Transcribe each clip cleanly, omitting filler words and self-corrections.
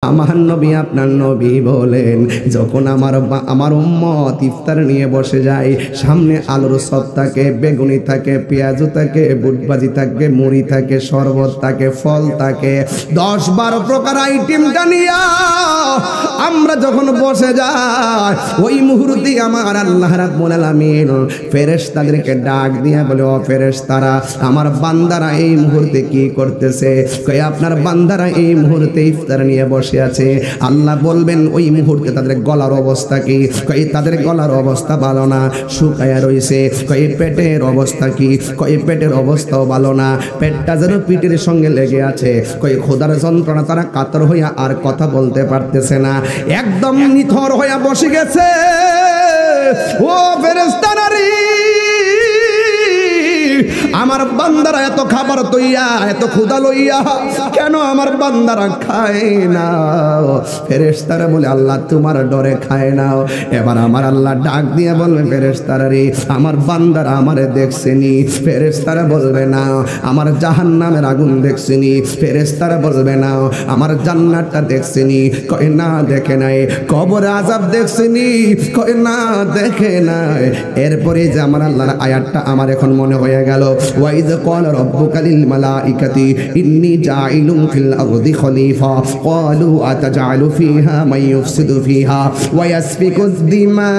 আমার নবী আপনার নবী বলেন, যখন আমার উম্মত ইফতার নিয়ে বসে যায়, সামনে আলুর চপ থাকে, বেগুনি থাকে, পেঁয়াজু থাকে, বুটভাজি থাকে, মুড়ি থাকে, শরবত থাকে, ফল থাকে, 10-12 প্রকার আইটেমটা নিয়া আমরা যখন বসে যাই, ওই মুহূর্তে আমার আল্লাহ রাব্বুল আলামিন ফেরেশতাদেরকে ডাক দিয়া বলে, ও ফেরেশতারা, আমার বান্দারা এই মুহূর্তে কি করতেছে? কই আপনার বান্দারা এই মুহূর্তে ইফতার নিয়ে বসে আছে। আল্লাহ বলবেন ওই মুহূর্তে তাদের গলার অবস্থা কি? কই তাদের গলার অবস্থা ভালো না, শুকায়া রইছে। কই পেটের অবস্থা কি? কই পেটের অবস্থাও ভালো না, পেটটা যেন পিঠের সঙ্গে লেগে আছে। কই ক্ষুধার যন্ত্রণা, তারা কাতর হইয়া আর কথা বলতে পারতেছে না, একদম নিথর হইয়া বসে গেছে। ও ফেরেশতারা রে, আমার বান্দারা এত খাবার তৈয়া, এত ক্ষুধা লইয়া কেন আমার বান্দারা খায় না? ফেরেশতারা বলে, আল্লাহ তোমার ডরে খায় না। এবার আমার আল্লাহ ডাক দিয়ে বলবে, ফেরেশতারা রে, আমার বান্দারা আমারে দেখছেনি? ফেরেশতারা বলবে না। আমার জাহান্নামের আগুন দেখছেনি? ফেরেশতারা বলবে না। আমার জান্নাতটা দেখছেনি? কয় না, দেখে নাই। কবর আযাব দেখছেনি? কয় না, দেখে নাই। এরপরে যে আমার আল্লাহর আয়াতটা আমার এখন মনে হয়ে গেল, ওয়াইদ ক্বালা রাব্বুকা লিল মালাইকাতি ইন্নী জাইলুন ফিল আরদি খলিফা ক্বালু আতাজআলু ফিহা মান ইউফসিদু ফিহা ওয়া ইয়াসফিকুদ দিমা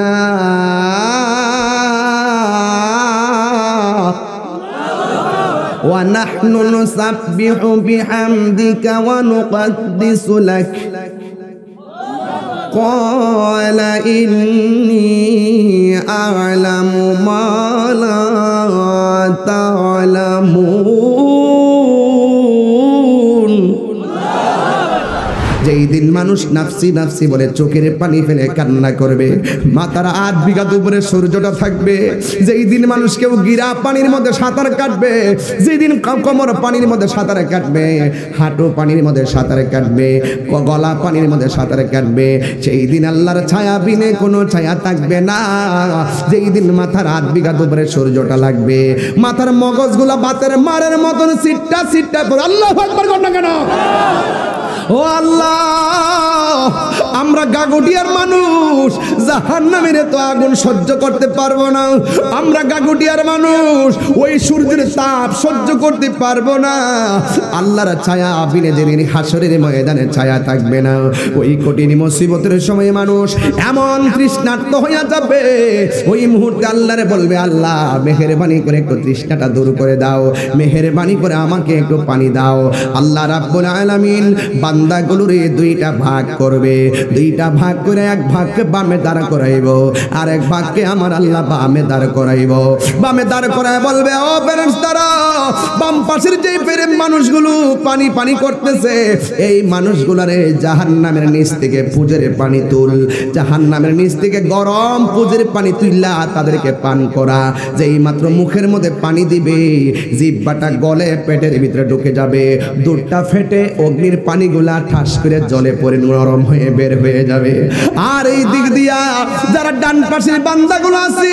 ওয়া নাহনু নুসাব্বিহু বিহামদিকা ওয়া নুকদ্দিসু লাক قال إني أعلم ما لا تعلمون। যেই দিন মানুষ নাফসি নাফসি বলে চোখের পানি ফেলে কান্না করবে, মাথার 8 বিঘা উপরে সূর্যটা থাকবে, যেই দিন মানুষ কেউ গিরা পানির মধ্যে সাঁতার কাটবে, যেই দিন কোমর পানির মধ্যে সাঁতার কাটবে, হাঁটু পানির মধ্যে সাঁতার কাটবে, গলা পানির মধ্যে সাঁতার কাটবে, সেই দিন আল্লাহর ছায়া বিনে কোনো ছায়া থাকবে না। যেই দিন মাথার 8 বিঘা উপরে সূর্যটা লাগবে, মাথার মগজগুলা বাতের মারের মতন সিটটা সিটটা পড়ে আল্লাহু আকবার কর না কেন? ও আল্লাহ, আমরা গাগুটিয়ার মানুষ, জাহান্নামের তো আগুন সহ্য করতে পারবো না। আমরা গাগুটিয়ার মানুষ, ওই সূর্যের তাপ সহ্য করতে পারবো না। আল্লাহর ছায়া বিনে যেদিন হাসরের ময়দানে ছায়া থাকবে না, ওই কঠিন মুসিবতের সময় মানুষ এমন তৃষ্ণার্ত হয়ে যাবে, ওই মুহূর্তে আল্লাহরে বলবে, আল্লাহ মেহেরবানি করে একটু তৃষ্ণাটা দূর করে দাও, মেহেরবানি করে আমাকে একটু পানি দাও। আল্লাহ রাব্বুল আলামিন বান্দাগুলোরে 2টা ভাগ করবে, 2টা ভাগ করে এক ভাগকে বামে দাঁড় করাইব, আর এক ভাগকে আমার আল্লাহ বামে দাঁড় করাইব। বামে দাঁড় করায় বলবে, ও ফেরেশতারা, বাম পাশের যে প্রেম মানুষগুলো পানি পানি করতেছে, এই মানুষগুলারে জাহান্নামের নিচ থেকে পুজের পানি তুল, জাহান্নামের নিচ থেকে গরম পুজের পানি তুইলা তাদেরকে পান করা। যেই মাত্র মুখের মধ্যে পানি দিবে, জিহ্বাটা গলে পেটের ভিতরে ঢুকে যাবে, দুধটা ফেটে অগ্নির পানিগুলা ঠাস করে জলে পড়ে নরম হয়ে বের হয়ে যাবে। আর এই দিক দিয়া যারা ডান পাশের বান্দাগুলো আছে,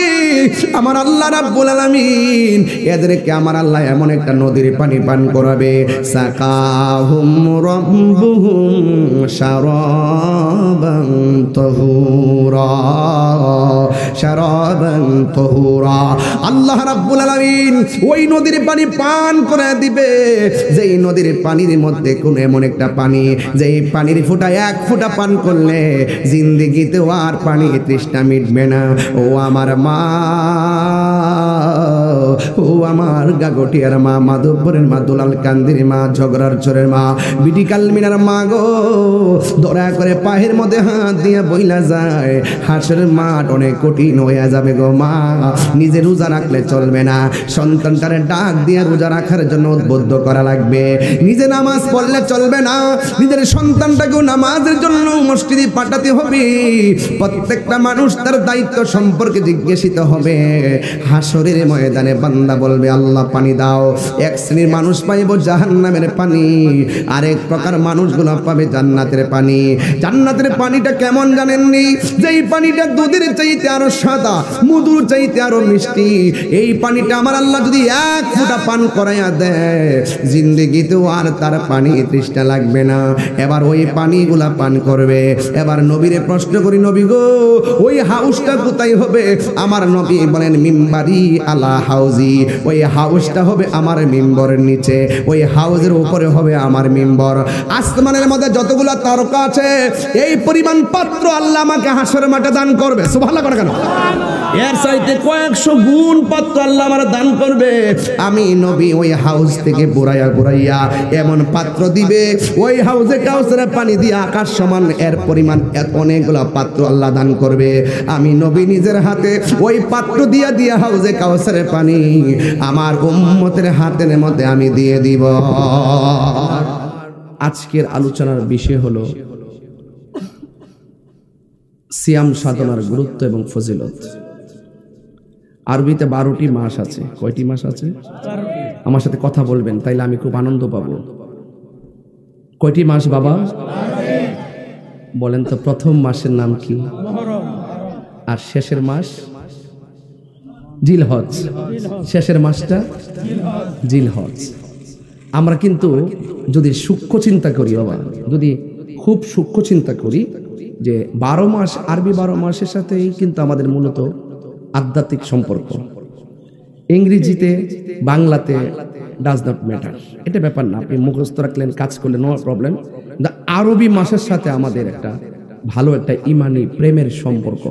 আমার আল্লাহ রাব্বুল আলামিন এদেরকে আমার আল্লাহ এমন একটা নদীর পানি পান করাবে, সাকাহুম রাব্বুহুম শারাবান তাহুরা, শারাবান তাহুরা। আল্লাহ রাব্বুল আলামিন ওই নদীর পানি পান করে দিবে, যেই নদীর পানির মধ্যে কোন এমন একটা পানি, যেই পানির ফোঁটা 1 ফোঁটা পান করলে জিন্দেগিতে আর পানি তৃষ্ণা মিটবে না। ও আমার মা, ও আমার গাগটিয়ার মা, মাধবপুরের মা, দুলাল কান্দির মা, ঝগড়ার চরের মা, বিটি কালমিনার মা গো, দয়া করে পায়ের মধ্যে হাত দিয়ে বইলা যায়, হাসের মাঠ অনেক কঠিন হয়ে যাবে গো মা। নিজে রোজা রাখলে চলবে না, সন্তানটারে ডাক দিয়ে রোজা রাখার জন্য উদ্বুদ্ধ করা লাগবে। নিজে নামাজ পড়লে চলবে না, নিজের সন্তানটাকেও নামাজের জন্য মসজিদে পাঠাতে হবে। প্রত্যেকটা মানুষ তার দায়িত্ব সম্পর্কে জিজ্ঞাসিত হবে। হাসরের ময়দানে বান্দা বলবে, আল্লাহ পানি দাও। এক শ্রেণীর মানুষ পাইব জাহান্নামের পানি, আরেক প্রকার মানুষগুলো পাবে জান্নাতের পানি। জান্নাতের পানিটা কেমন জানেননি? যেই পানিটা দুধের চাইতে আরো সাদা, মধুর চাইতে আরো মিষ্টি। এই পানিটা আমার আল্লাহ যদি এক ফোঁটা পান করাইয়া দেয়, জিন্দেগিতেও আর তার পানি তৃষ্ণা লাগবে না। এবার ওই পানিগুলা পান করবে। এবার নবীরে প্রশ্ন করি, নবী গো ওই হাউসটা কোথায় হবে? আমার নবী বলেন মিম্বারি আলা হাউজি, ওই হাউসটা হবে আমার মিম্বরের নিচে, ওই হাউজের উপরে হবে আমার মিম্বর। আসমানের মধ্যে যতগুলা তারকা আছে এই পরিমাণ পাত্র আল্লাহ আমাকে হাসরের মাঠে দান করবে। সুবহানাল্লাহ করে কেন? এর চাইতে কয়েকশো গুণ পাত্র আল্লাহ আমার দান করবে। আমি নবী ওই হাউস থেকে বুড়াইয়া বুড়াইয়া এমন পাত্র দিবে, ওই হাউজে কাউসারের পানি দিয়ে আকাশ সমান এর পরিমাণ এত অনেকগুলা পাত্র আল্লাহ দান করবে। আমি নবী নিজের হাতে ওই পাত্র দিয়া দিয়া হাউজে কাউসারের পানি আমার উম্মতের হাতের মধ্যে আমি দিয়ে দিব। আজকের আলোচনার বিষয় হলো সিয়াম সাধনার গুরুত্ব এবং ফজিলত। আরবিতে 12টি মাস আছে। কয়টি মাস আছে? আমার সাথে কথা বলবেন, তাইলে আমি খুব আনন্দ পাবো। কয়টি মাস বাবা? বলেন তো, প্রথম মাসের নাম কি? আর শেষের মাস? জিলহজ। শেষের মাসটা জিলহজ। আমরা কিন্তু যদি সূক্ষ্ম চিন্তা করি বাবা, যদি খুব সূক্ষ্ম চিন্তা করি যে 12 মাস, আরবি 12 মাসের সাথেই কিন্তু আমাদের মূলত আধ্যাত্মিক সম্পর্ক। ইংরেজিতে, বাংলাতে ডাজ নট ম্যাটার, এটা ব্যাপার না। আপনি মুখস্থ রাখলেন, কাজ করলেন, নো প্রবলেম। আরবি মাসের সাথে আমাদের একটা ভালো একটা ইমানি প্রেমের সম্পর্ক।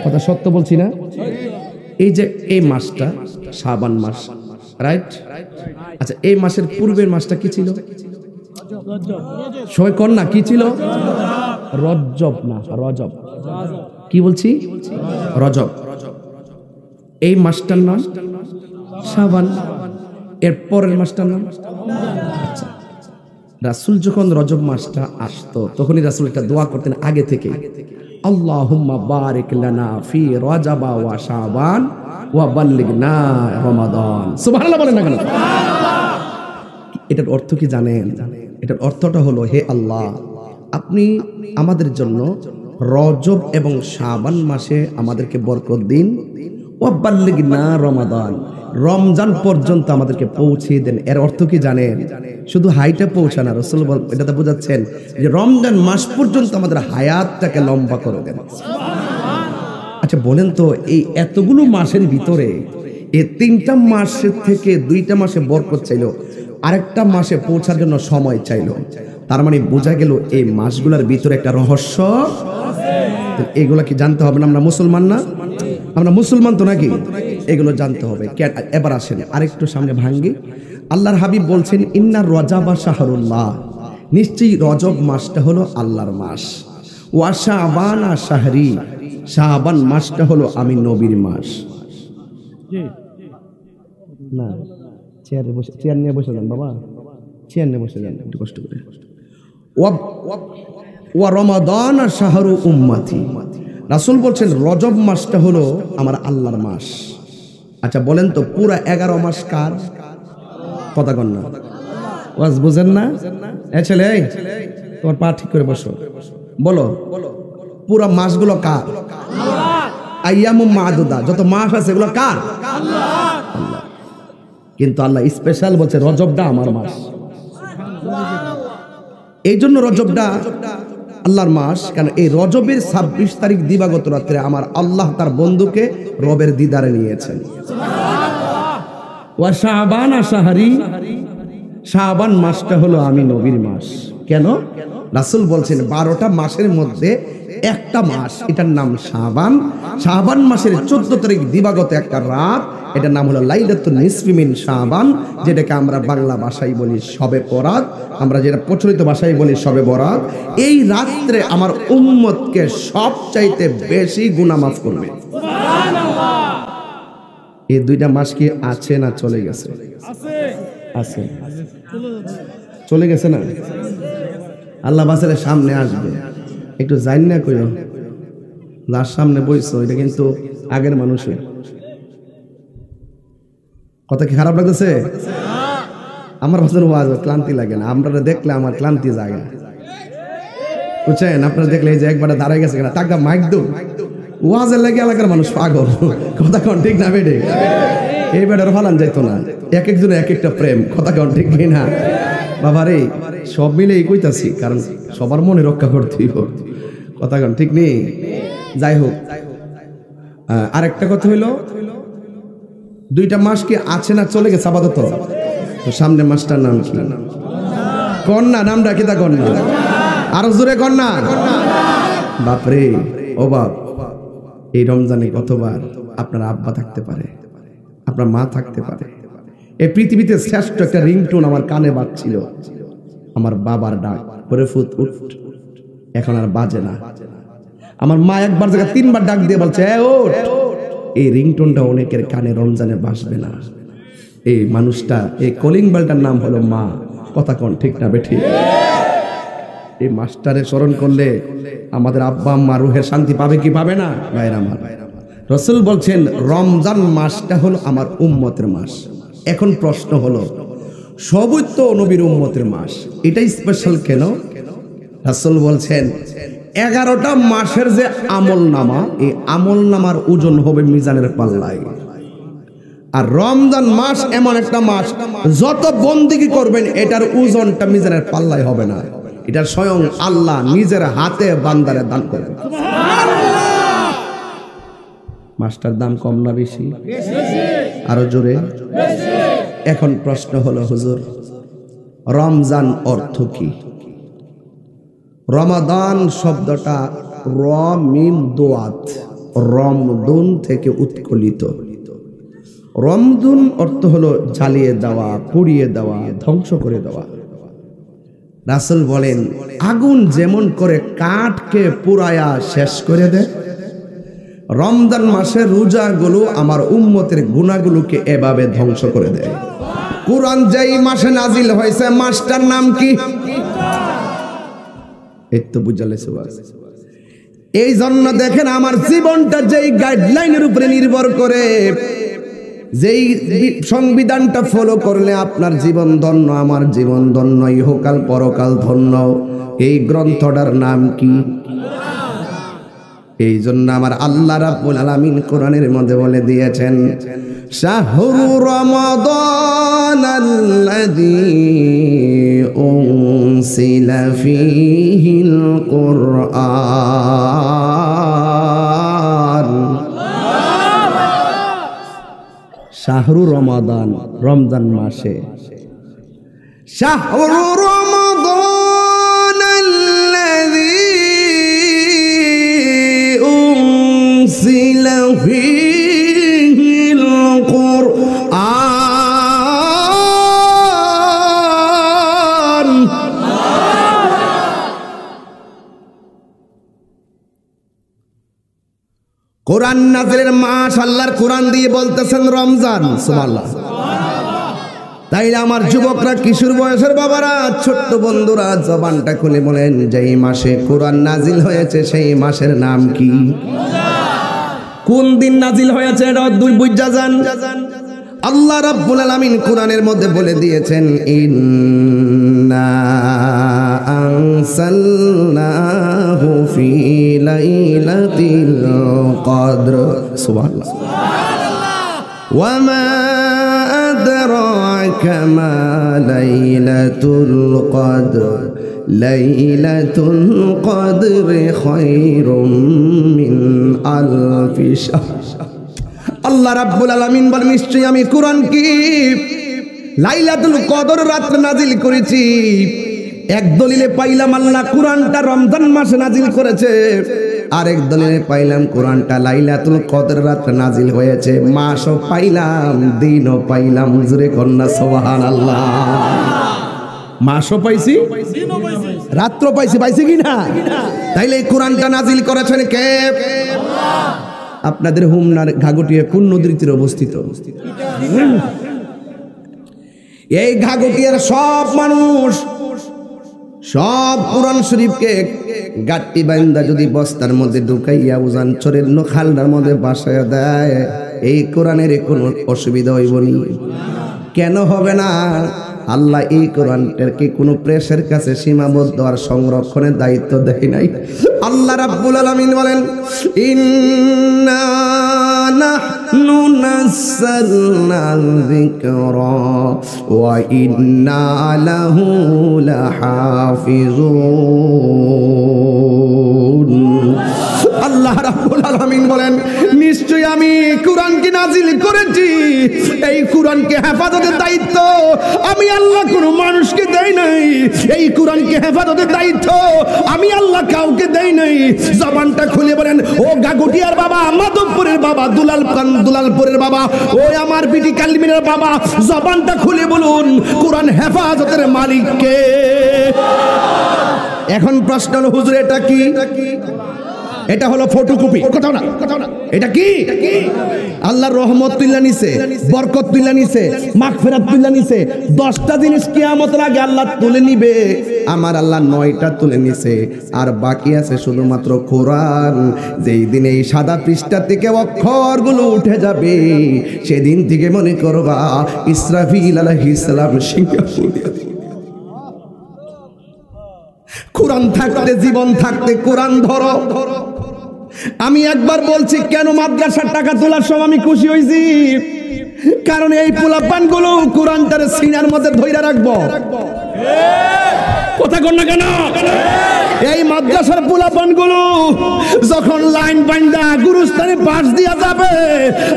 কথা সত্য বলছি না? এই যে এই মাসটা শাবান মাস, রাইট? আচ্ছা, এই মাসের পূর্বের মাসটা কি ছিল? সবাই কর না, কি ছিল? রজব না, রজব। কি বলছি? রজব। এই মাসটার নাম শাবান, এর পরের মাসটার নাম। আচ্ছা, রাসূল যখন রজব মাসটা আসতো তখনই রাসূল একটা দোয়া করতেন আগে থেকে, আল্লাহুম্মা বারিক লানা ফি রজবা ওয়া শাবান ওয়া বাল্লিগনা রমাদান। সুবহানাল্লাহ বলেন না কেন? এটার অর্থ কি জানেন? এটার অর্থটা হলো, হে আল্লাহ, আপনি আমাদের জন্য রজব এবং শাবান মাসে আমাদেরকে বরকত দিন, ওয়া বাল্লিগনা রমাদান, রমজান পর্যন্ত আমাদেরকে পৌঁছে দেন। এর অর্থ কি জানেন? শুধু হাইটে পৌঁছান না, রাসূল এটাতে বোঝাচ্ছেন যে রমজান মাস পর্যন্ত আমাদের হায়াতটাকে লম্বা করে দেন। আচ্ছা বলেন তো, এই এতগুলো মাসের ভিতরে এই 3টা মাসের থেকে 2টা মাসে বরকত চাইলো, আরেকটা মাসে পৌঁছার জন্য সময় চাইলো, তার মানে বোঝা গেল এই মাসগুলোর ভিতরে একটা রহস্য আছে। এগুলা কি জানতে হবে না? আমরা মুসলমান না? আমরা মুসলমান তো নাকি? এগুলো জানতে হবে। এবার আসেন আরেকটু সামনে ভাঙ্গি। আল্লাহর হাবিব বলছেন, ইন্নার রজাবা শাহরুল্লাহ, নিশ্চয়ই রজব মাসটা হলো আল্লাহর মাস। ওয়া শাবান শাহরি, শাবান মাসটা হলো আমি নবীর মাস। না, চেয়ার নিয়ে বসে যান বাবা, চেয়ার নিয়ে বসে যান একটু কষ্ট করে। ওয়া রমাদান শাহরু উম্মতি, রাসূল বলছেন রজব মাসটা হলো আমার আল্লাহর মাস। আচ্ছা বলেন তো, পুরা 11 মাস কার? কথা কন না, ওয়াজ বুঝেন না? এ ছেলে, তোমার পা ঠিক করে বসো, বলো পুরা মাসগুলো কার? আইয়ামুম মাদুদা, যত মাস আছে এগুলো কার? আল্লাহ। কিন্তু আল্লাহ স্পেশাল বলছে রজবটা আমার মাস। এই জন্য রজবটা আল্লাহর মাস, কারণ এই রজবের 26 তারিখ দিবাগত রাত্রে আমার আল্লাহ তার বন্ধুকে রবের দিদারে নিয়েছেন। ওয়া শাবান শাহরি, শাবান মাসটা হলো আমি নবীর মাস। কেন? রাসূল বলছেন 12টা মাসের মধ্যে একটা মাস, এটার নাম শাবান। শাবান মাসের 14 তারিখ দিবাগত একটা রাত, এটার নাম হলো লাইলাতুন নিসফি মিন শাবান, যেটাকে আমরা বাংলা ভাষায় বলি শবে বরাত, আমরা যেটা প্রচলিত ভাষায় বলি শবে বরাত। এই রাত্রে আমার উম্মতকে সবচাইতে বেশি গুনাহ মাফ করবে। সুবহানাল্লাহ। এই 2টা মাস কি আছে না চলে গেছে? আছে, চলে গেছে না? আল্লাহ বাসারের সামনে আসবে, একটু জানি না কইও, যার সামনে বইছো এটা কিন্তু আগের মানুষের। কথা কি খারাপ লাগতেছে? আমার ভাষণ ওয়াজ ক্লান্তি লাগে না, আপনারা দেখলে আমার ক্লান্তি জাগে, বুঝছেন? আপনারা দেখলে এই যে একবার দাঁড়ায় গেছে, তাকে মাইক দো, ওয়াজের লাগে এলাকার মানুষ পাগল, কথা কন ঠিক না বেডে? এই বেডার ফালান যাইতো না, এক একজনের এক একটা প্রেম, কথা কন ঠিক না? বাবা রে, সব মিলেই কইতাছি, কারণ সবার মনে রক্ষা করতেই হোক, কথা কন ঠিক নেই? যাই হোক, আরেকটা কথা হইল, 2টা মাস কি আছে না চলে গেছে আপাতত? তো সামনে মাসটার নাম কি? কন্যা, নামটা কি তা? কন্যা, আরো জোরে কন্যা। বাপরে ও বাপ, এই রমজানে কতবার আপনার আব্বা থাকতে পারে, আপনার মা থাকতে পারে। এই পৃথিবীতে শ্রেষ্ঠ একটা রিংটোন আমার কানে বাজছিল, আমার বাবার ডাক, ওরে ফুট উঠ, এখন আর বাজে না। আমার মা একবার জায়গা 3বার ডাক দিয়ে বলছে এ ওঠ। এই রিংটোনটা অনেকের কানে রমজানে বাজবে না। এই মানুষটা, এই কলিং বেলটার নাম হলো মা, কথা কন ঠিক না বেঠি? এই মাস্টারে স্মরণ করলে আমাদের আব্বা আম্মা রুহের শান্তি পাবে কি পাবে না? ভাইরা আমার, রাসূল বলছেন রমজান মাসটা হলো আমার উম্মতের মাস। এখন প্রশ্ন হলো, সবই তো নবীর উম্মতের মাস, এটাই স্পেশাল কেন? রাসূল বলছেন 11টা মাসের যে আমল নামা, এই আমল নামার ওজন হবে মিজানের পাল্লায়। আর রমজান মাস এমন একটা মাস, যত বন্দেগী করবেন এটার ওজনটা মিজানের পাল্লায় হবে না, এটা স্বয়ং আল্লাহ নিজের হাতে বান্দারে দান করবে। মাসটার দাম কম না বেশি? আরো জোরে। এখন প্রশ্ন হলো, হুজুর রমজান অর্থ কি? রমাদান শব্দটা র মিম দোয়াত, রমদুন থেকে উৎকলিত। রমদুন অর্থ হলো জ্বালিয়ে দেওয়া, পুড়িয়ে দেওয়া, ধ্বংস করে দেওয়া। রাসূল বলেন আগুন যেমন করে কাঠকে পুরায়া শেষ করে দেয়, রমজান মাসের রোজাগুলো আমার উম্মতের গুনাহগুলোকে এভাবে ধ্বংস করে দেয়। কোরআন যেই মাসে নাজিল হয়েছে, মাসটার নাম কি? এই তো বুঝালে সুবাস। এই জন্য দেখেন আমার জীবনটা যেই গাইডলাইনের উপরে নির্ভর করে, যেই সংবিধানটা ফলো করলে আপনার জীবন ধন্য, আমার জীবন ধন্য, ইহকাল পরকাল ধন্য। এই গ্রন্থটার নাম কি? এই জন্য আমার আল্লাহ রাব্বুল আলামিন কোরআনের মধ্যে বলে দিয়েছেন, শাহরু রমাদানাল্লাযী উনসিলা ফীহিল কুরআন। শাহরু রমাদান, রমজান মাসে। শাহরু রমাদানাল্লাযী উনসিলা ফীহিল কুরআন। কোরআন নাযিলের মাস, আল্লাহর কোরআন দিয়ে বলতেছেন রমজান। সুবহানাল্লাহ। তাইলে আমার যুবকরা, কিশোর বয়সের বাবারা, ছোট্ট বন্ধুরা, জবানটা খুলে বলেন, যেই মাসে কোরআন নাজিল হয়েছে সেই মাসের নাম কি? কোন দিন নাজিল হয়েছে এটা দুই বুঝা যান। আল্লাহ রাব্বুল আলামিন কোরআনের মধ্যে বলে দিয়েছেন, ইন্না আনসালনাহু ফি লাইলাতিল কদর। সুবহানাল্লাহ। ওয়া মা আদরাকা মা লাইলাতুল কদর। লাইলাতুল কদরি খায়রুম মিন আলফি শাহর। আল্লাহ রাব্বুল আলামিন বলেন, নিশ্চয়ই আমি কোরআন কি লাইলাতুল কদর রাতে নাজিল করেছি। এক দলিলে পাইলাম আল্লাহ কোরআনটা রমজান মাসে নাজিল করেছে, আরেক দলিলে পাইলাম কোরআনটা লাইলাতুল কদর রাতে নাজিল হয়েছে। মাসও পাইলাম, দিনও পাইলাম। জোরে কন্যা সুবহানাল্লাহ। মাসও পাইছি, রাত্র পাইছি, পাইছি কি না? তাইলে এই কোরআনটা নাজিল করেছেন কে? আল্লাহ। আপনাদের হোমনার ঘাগটিয়া কোন নদীর তীরে অবস্থিত? এই ঘাগটিয়ার সব মানুষ, সব কোরআন শরীফকে গাট্টি বান্দা যদি বস্তার মধ্যে ঢুকাইয়া উজান চরের খালটার মধ্যে বাসায় দেয়, এই কোরআনের কোনো অসুবিধা হইব না। কেন হবে না? আল্লাহ এই কোরআনটাকে কোনো প্রেসের কাছে সীমাবদ্ধ আর সংরক্ষণের দায়িত্ব দেয় নাই। আল্লাহ রাব্বুল আলামিন বলেন, ইন্না নাহনু নাযালনা যিকরা ওয়া ইন্না লাহু লাহাফিজুন। আল্লাহ রাব্বুল আলামিন বলেন, নিশ্চয়ই আমি কোরআনকে নাজিল করেছি, এই কোরআনকে হেফাজতের দায়িত্ব আমি আল্লাহ কোনো মানুষকে দেই নাই। এই কোরআনকে হেফাজতের দায়িত্ব আমি আল্লাহ কাউকে দেই নাই। জবানটা খুলে বলেন, ও গাগুটিয়ার বাবা, মাধবপুরের বাবা, দুলালপুরের বাবা, ও আমার বিটি কালমিনের বাবা, জবানটা খুলে বলুন কোরআন হেফাজতের মালিক কে? এখন প্রশ্ন হলো, হুজুর এটা কি? এটা হলো ফটোকপি, কোথাও না। এটা কি? আল্লাহর রহমত তুল্লা নিছে, বরকত তুল্লা নিছে, মাগফিরাত তুল্লা নিছে। 10টা জিনিস কিয়ামতের আগে আল্লাহ তুলে নিবে, আমার আল্লাহ 9টা তুলে নিছে, আর বাকি আছে শুধুমাত্র কোরআন। যেই দিন এই সাদা পৃষ্ঠা থেকে অক্ষরগুলো উঠে যাবে, সেদিন থেকে মনে করবা ইসরাফিল আলাইহিস সালাম সিঙ্গাপুরে। কোরআন থাকতে, জীবন থাকতে কোরআন ধরো। আমি একবার বলছি, কেন মাদ্রাসার টাকা তোলার সময় আমি খুশি হয়েছি, কারণ এই পোলাপান গুলো কোরআনটার সিনার মধ্যে ধইরা রাখবো। কথা কন না কেন? এই মাদ্রাসার পোলাপান গুলো যখন লাইন বান্ধা গুরুস্থানে পাশ দিয়া যাবে,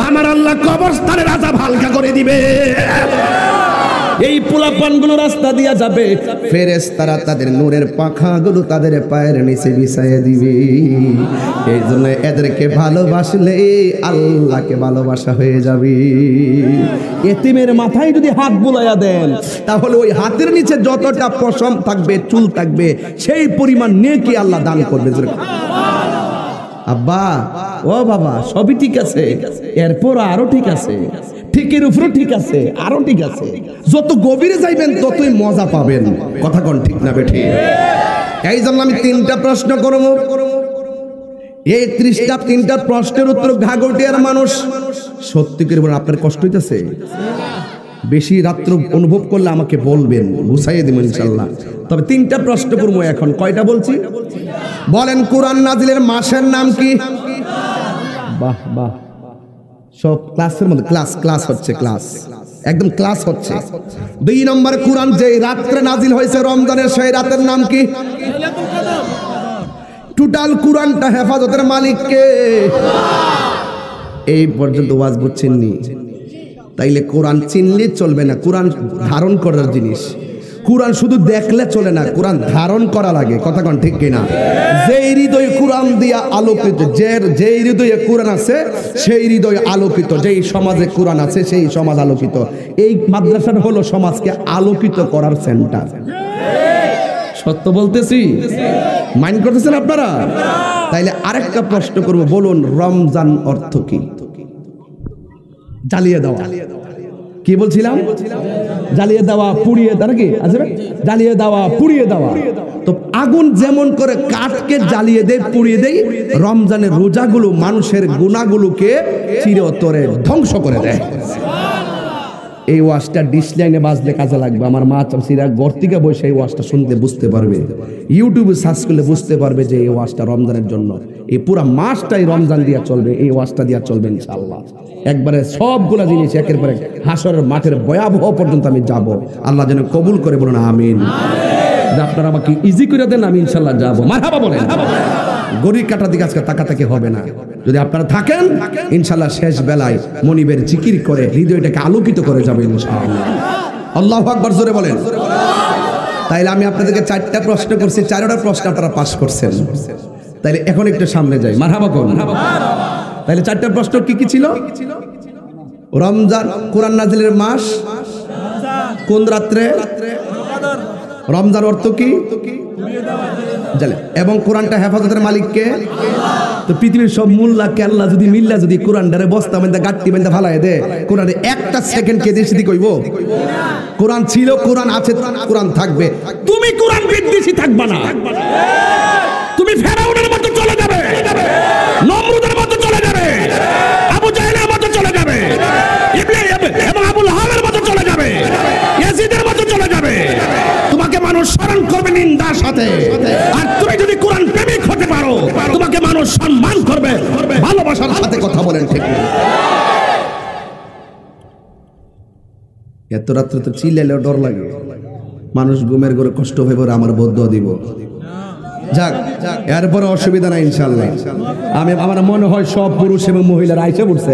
আমার আল্লাহ কবরস্থানের আযাব হালকা করে দিবে। এই পোলাপানগুলো রাস্তা দিয়া যাবে, ফেরেশতারা তাদের নূরের পাখাগুলো তাদের পায়ের নিচে বিছাইয়ে দিবে। এই জন্য এদেরকে ভালোবাসলে আল্লাহকে ভালোবাসা হয়ে যাবে। এতিমের মাথায় যদি হাত বুলাইয়া দেন, তাহলে ওই হাতের নিচে যতটা পশম থাকবে, চুল থাকবে, সেই পরিমাণ নেকি আল্লাহ দান করবে। আব্বা, ও বাবা, সবই ঠিক আছে, এরপর আরো ঠিক আছে, ঠিকের উপরে ঠিক আছে, আরো ঠিক আছে। যত গভীরে যাইবেন ততই মজা পাবেন। কথা কোন ঠিক না বেঠি? এই জন্য আমি 3টা প্রশ্ন করব। এই 3টা প্রশ্নের উত্তর ঘাগটিয়ার মানুষ সত্যি করে বলেন, আপনার কষ্ট হইতেছে? বেশি রাত্র অনুভব করলে আমাকে বলবেন, বুঝাইয়ে দেব ইনশাআল্লাহ। তবে 3টা প্রশ্ন করবো এখন। কয়টা বলছি বলেন? কোরআন নাজিলের মাসের নাম কি? বাহ বাহ, সব ক্লাসের মধ্যে ক্লাস হচ্ছে, ক্লাস একদম ক্লাস হচ্ছে। 2 নম্বর, কোরআন যে রাত্রে নাজিল হয়েছে রমজানের, সেই রাতের নাম কি? টোটাল কোরআনটা হেফাজতের মালিক কে? এই পর্যন্ত ওয়াজ বুঝছেননি? তাইলে কোরআন চিনলে চলবে না, কোরআন ধারণ করার জিনিস। কোরআন শুধু দেখলে চলে না, কোরআন ধারণ করা লাগে। কথা কোন ঠিক কিনা? যেই হৃদয় কোরআন দিয়া আলোকিত, যেই হৃদয়ে কোরআন আছে সেই হৃদয় আলোকিত, যেই সমাজে কোরআন আছে সেই সমাজ আলোকিত। এই মাদ্রাসাটা হলো সমাজকে আলোকিত করার সেন্টার। সত্য বলতেছি? মাইন্ড করতেছেন আপনারা? তাইলে আরেকটা প্রশ্ন করব, বলুন রমজান অর্থ কি? জ্বালিয়ে দেওয়া। কি বলছিলাম? জ্বালিয়ে দেওয়া, পুড়িয়ে দেওয়া, নাকি আছে? জ্বালিয়ে দেওয়া, পুড়িয়ে দেওয়া। তো আগুন যেমন করে কাঠকে জ্বালিয়ে দেয়, পুড়িয়ে দেয়, রমজানের রোজাগুলো মানুষের গুনাহগুলোকে চিরতরে ধ্বংস করে দেয়। এই ওয়াজটা ডিসলাইনে বাজলে কাজে লাগবে। আমার মা চাচিরা গর্তিকা বসে এই ওয়াজটা শুনতে বুঝতে পারবে, ইউটিউবে সার্চ করলে বুঝতে পারবে যে এই ওয়াজটা রমজানের জন্য। এই পুরা মাসটাই রমজান দিয়া চলবে, এই ওয়াজটা দিয়া চলবে ইনশাআল্লাহ। একবারে সবগুলা জিনিস একের পর এক হাসরের মাঠের ভয়াবহ পর্যন্ত আমি যাব। আল্লাহ যেন কবুল করে, বলুন আমিন। আপনারা আমাকে ইজি করে দেন, আমি ইনশাআল্লাহ যাব। মারহাবা বলেন। গড়ির কাটার দিকে আজকে তাকাতাকি হবে না। যদি আপনারা থাকেন, ইনশাআল্লাহ শেষ বেলায় মনিবের জিকির করে হৃদয়টাকে আলোকিত করে যাবে ইনশাআল্লাহ। আল্লাহু আকবার, জোরে বলেন। তাইলে আমি আপনাদেরকে 4টা প্রশ্ন করছি, 4টা প্রশ্ন আপনারা পাস করছেন। তাইলে এখন একটু সামনে যাই। মারহাবা কোন? তাইলে 4টা প্রশ্ন কি কি ছিল? রমজান, কোরআন নাজিলের মাস, কোন রাত্রে, রমজান অর্থ কি, এবং কোরআনটা হেফাজতের মালিক কে? তো পৃথিবীর সব মোল্লা কেল্লা যদি মিল্লা যদি কোরআনটারে বস্তা বান্ধা গাঁটটি বান্ধা ফালায় দে, কোরআনে একটা সেকেন্ড কে দেশি দি কইব? কোরআন ছিল, কোরআন আছে, কোরআন থাকবে। তুমি কোরআন বিদ্বেষী থাকবা না, তুমি ফেরাউনের মতো চলে যাবে, নমরুদের মতো চলে যাবে, আবু জাহেলের মতো চলে যাবে, ইবলিস এবং আবুল হাবের মতো চলে যাবে, ইয়াজিদের মতো চলে যাবে। এত রাত্রে তো চিল্লাইলেও ডর লাগে, মানুষ ঘুমের ঘরে কষ্ট হয়ে পড়ে, আমার বদুয়া দিব। যাক, এরপরে অসুবিধা নাই ইনশাআল্লাহ। আমার মনে হয় সব পুরুষ এবং মহিলারা আইসা পড়ছে,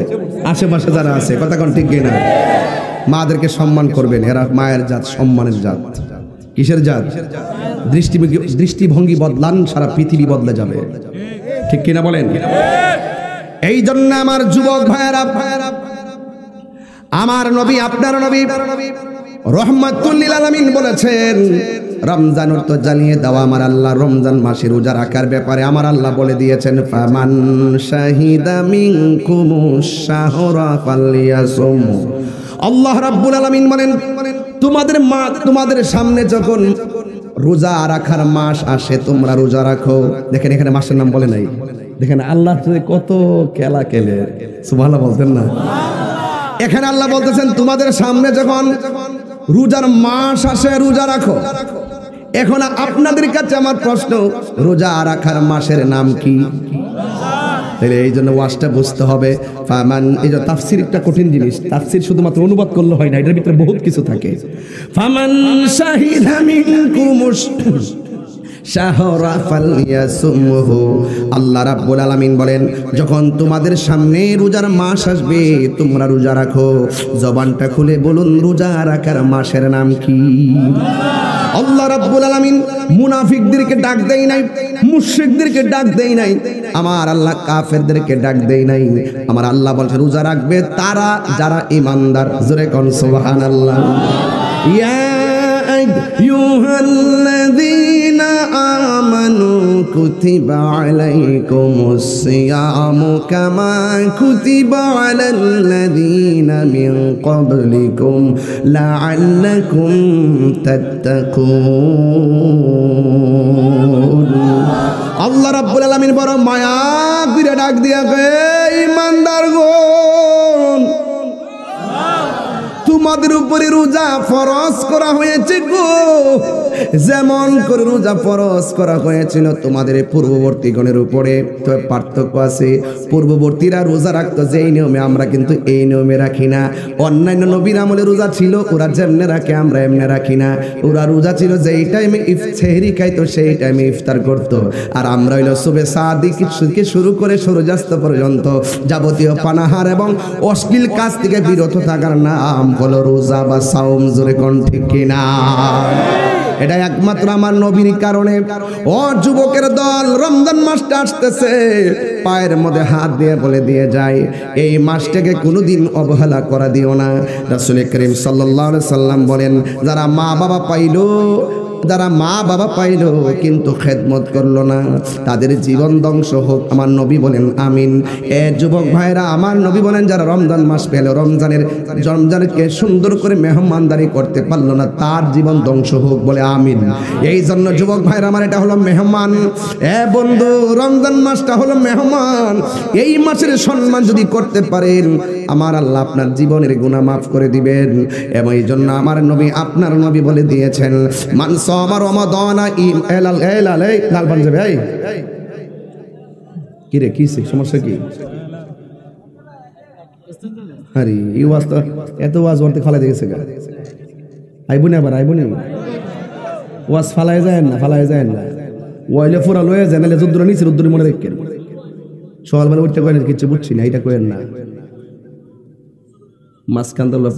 আশেপাশে যারা আছে, কথা কোন ঠিক কিনা? মাদেরকে সম্মান করবেন, এরা মায়ের জাত, সম্মানের জাত। কিসের জাত? দৃষ্টিভঙ্গি বদলান, সারা পৃথিবী বদলে যাবে, ঠিক কিনা বলেন? এই জন্য আমার যুবক ভাইয়েরা, আমার নবী, আপনার নবী রহমাতুল লিল আলামিন বলেছেন, রমজান তো জানিয়ে দেওয়া আমার আল্লাহ, রমজান মাসে রোজা রাখার ব্যাপারে আমার আল্লাহ বলে দিয়েছেন, ফামান শাহিদা মিনকুমুশ শাহরা ফালইয়াসুম। আল্লাহ রাব্বুল আলামিন বলেন, তোমাদের সামনে যখন রোজা রাখার মাস আসে তোমরা রোজা রাখো। দেখেন এখানে মাসের নাম বলে নাই, দেখেন আল্লাহ কত খেলা খেলে, সুবহানাল্লাহ বলতেন না? এখানে আল্লাহ বলতেছেন তোমাদের সামনে যখন রোজার মাস আসে রোজা রাখো। এখন আপনাদের কাছে আমার প্রশ্ন, রোজা রাখার মাসের নাম কি? তাহলে এই জন্য ওয়াজটা বুঝতে হবে। ফামান, এই যে তাফসীর একটা কঠিন জিনিস, তাফসীর শুধুমাত্র অনুবাদ করলে হয় না, এটার ভিতরে বহুত কিছু থাকে। ফামান শাহিদা মিনকুমুশ শাহরা ফালইয়াসুমহু। আল্লাহ রাব্বুল আলামিন বলেন, যখন তোমাদের সামনে রোজার মাস আসবে তোমরা রোজা রাখো। জবানটা খুলে বলুন, রোজা রাখার মাসের নাম কি? আল্লাহ রাব্বুল আলামিন মুনাফিকদেরকে ডাক দেয় নাই, মুশরিকদেরকে ডাক দেয় নাই, আমার আল্লাহ কাফেরদেরকে ডাক দেয় নাই। আমার আল্লাহ বলছে রোজা রাখবে তারা যারা ঈমানদার। জোরে কোন সুবহানাল্লাহ। ইয়া আইয়ুহাল্লাযীনা আমানু কুতিবা আলাইকুমুস সিয়ামু কামা কুতিবা আলাল্লাযীনা মিন ক্বাবলিকুম লাআল্লাকুম তাত্তাকুন। আল্লাহ রাব্বুল আলামিন বড় মায়া করে ডাক দিয়া কয়, ঈমানদারগণ, তোমাদের উপরে রোজা ফরজ করা হয়েছে গো, যেমন করে রোজা ফরজ করা হয়েছিল তোমাদের পূর্ববর্তী গণের উপরে। তো পার্থক্য আছে, পূর্ববর্তীরা রোজা রাখতো যেই নিয়মে, আমরা কিন্তু এই নিয়মে রাখি না। অন্যান্য নবীর আমলে রোজা ছিল, ওরা যেমনে রাখে আমরা এমনে রাখি না। ওরা রোজা ছিল যেই টাইমে সেহরি খাইতো সেই টাইমে ইফতার করতো, আর আমরা হইলো সুবে সাদিক থেকে শুরু করে সূর্যাস্ত পর্যন্ত যাবতীয় পানাহার এবং অশ্লীল কাজ থেকে বিরত থাকার নাম হলো রোজা বা সাওম। জোরে কোন ঠিক কিনা? এটা একমাত্র আমার নবীর কারণে। ও যুবকের দল, রমজান মাসটা আসতেছে, পায়ের মধ্যে হাত দিয়ে বলে দিয়ে যায়, এই মাসটাকে কোনোদিন অবহেলা করা দিও না। রাসূল করিম সাল্লাল্লাহু আলাইহি সাল্লাম বলেন, যারা মা বাবা পাইলো কিন্তু খেদমত করলো না, তাদের জীবন ধ্বংস হোক। আমার নবী বলেন আমিন। এ যুবক ভাইরা, আমার নবী বলেন, যারা রমজান মাস পেল, রমজানকে সুন্দর করে মেহমানদারি করতে পারলো না, তার জীবন ধ্বংস হোক, বলে আমিন। এই জন্য যুবক ভাইরা আমার, এটা হলো মেহমান। এ বন্ধু, রমজান মাসটা হলো মেহমান। এই মাসের সম্মান যদি করতে পারেন, আমার আল্লাহ আপনার জীবনের গুনাহ মাফ করে দিবেন। এবং এই জন্য আমার নবী, আপনার নবী বলে দিয়েছেন, মান সামা রমাদানা লাল পাঞ্জাবি। ভাই কি রে, কি সমস্যা কি? আরে এই ওয়াজ তো এত ওয়াজ ওরতে ফালাই দিয়েছে গা। আইবুনি আবার, আইবুনি ওয়াজ ফালাই যায় না, ফালাই যায় না। ওয়াইলে ফুরা লয়ে যায়, নাহলে যুদ্ধ নিচে রুদ্র মনে রেখেন। সকালবেলা উঠতে কয়েন কিছু বুঝছি না, এটা কয়েন না।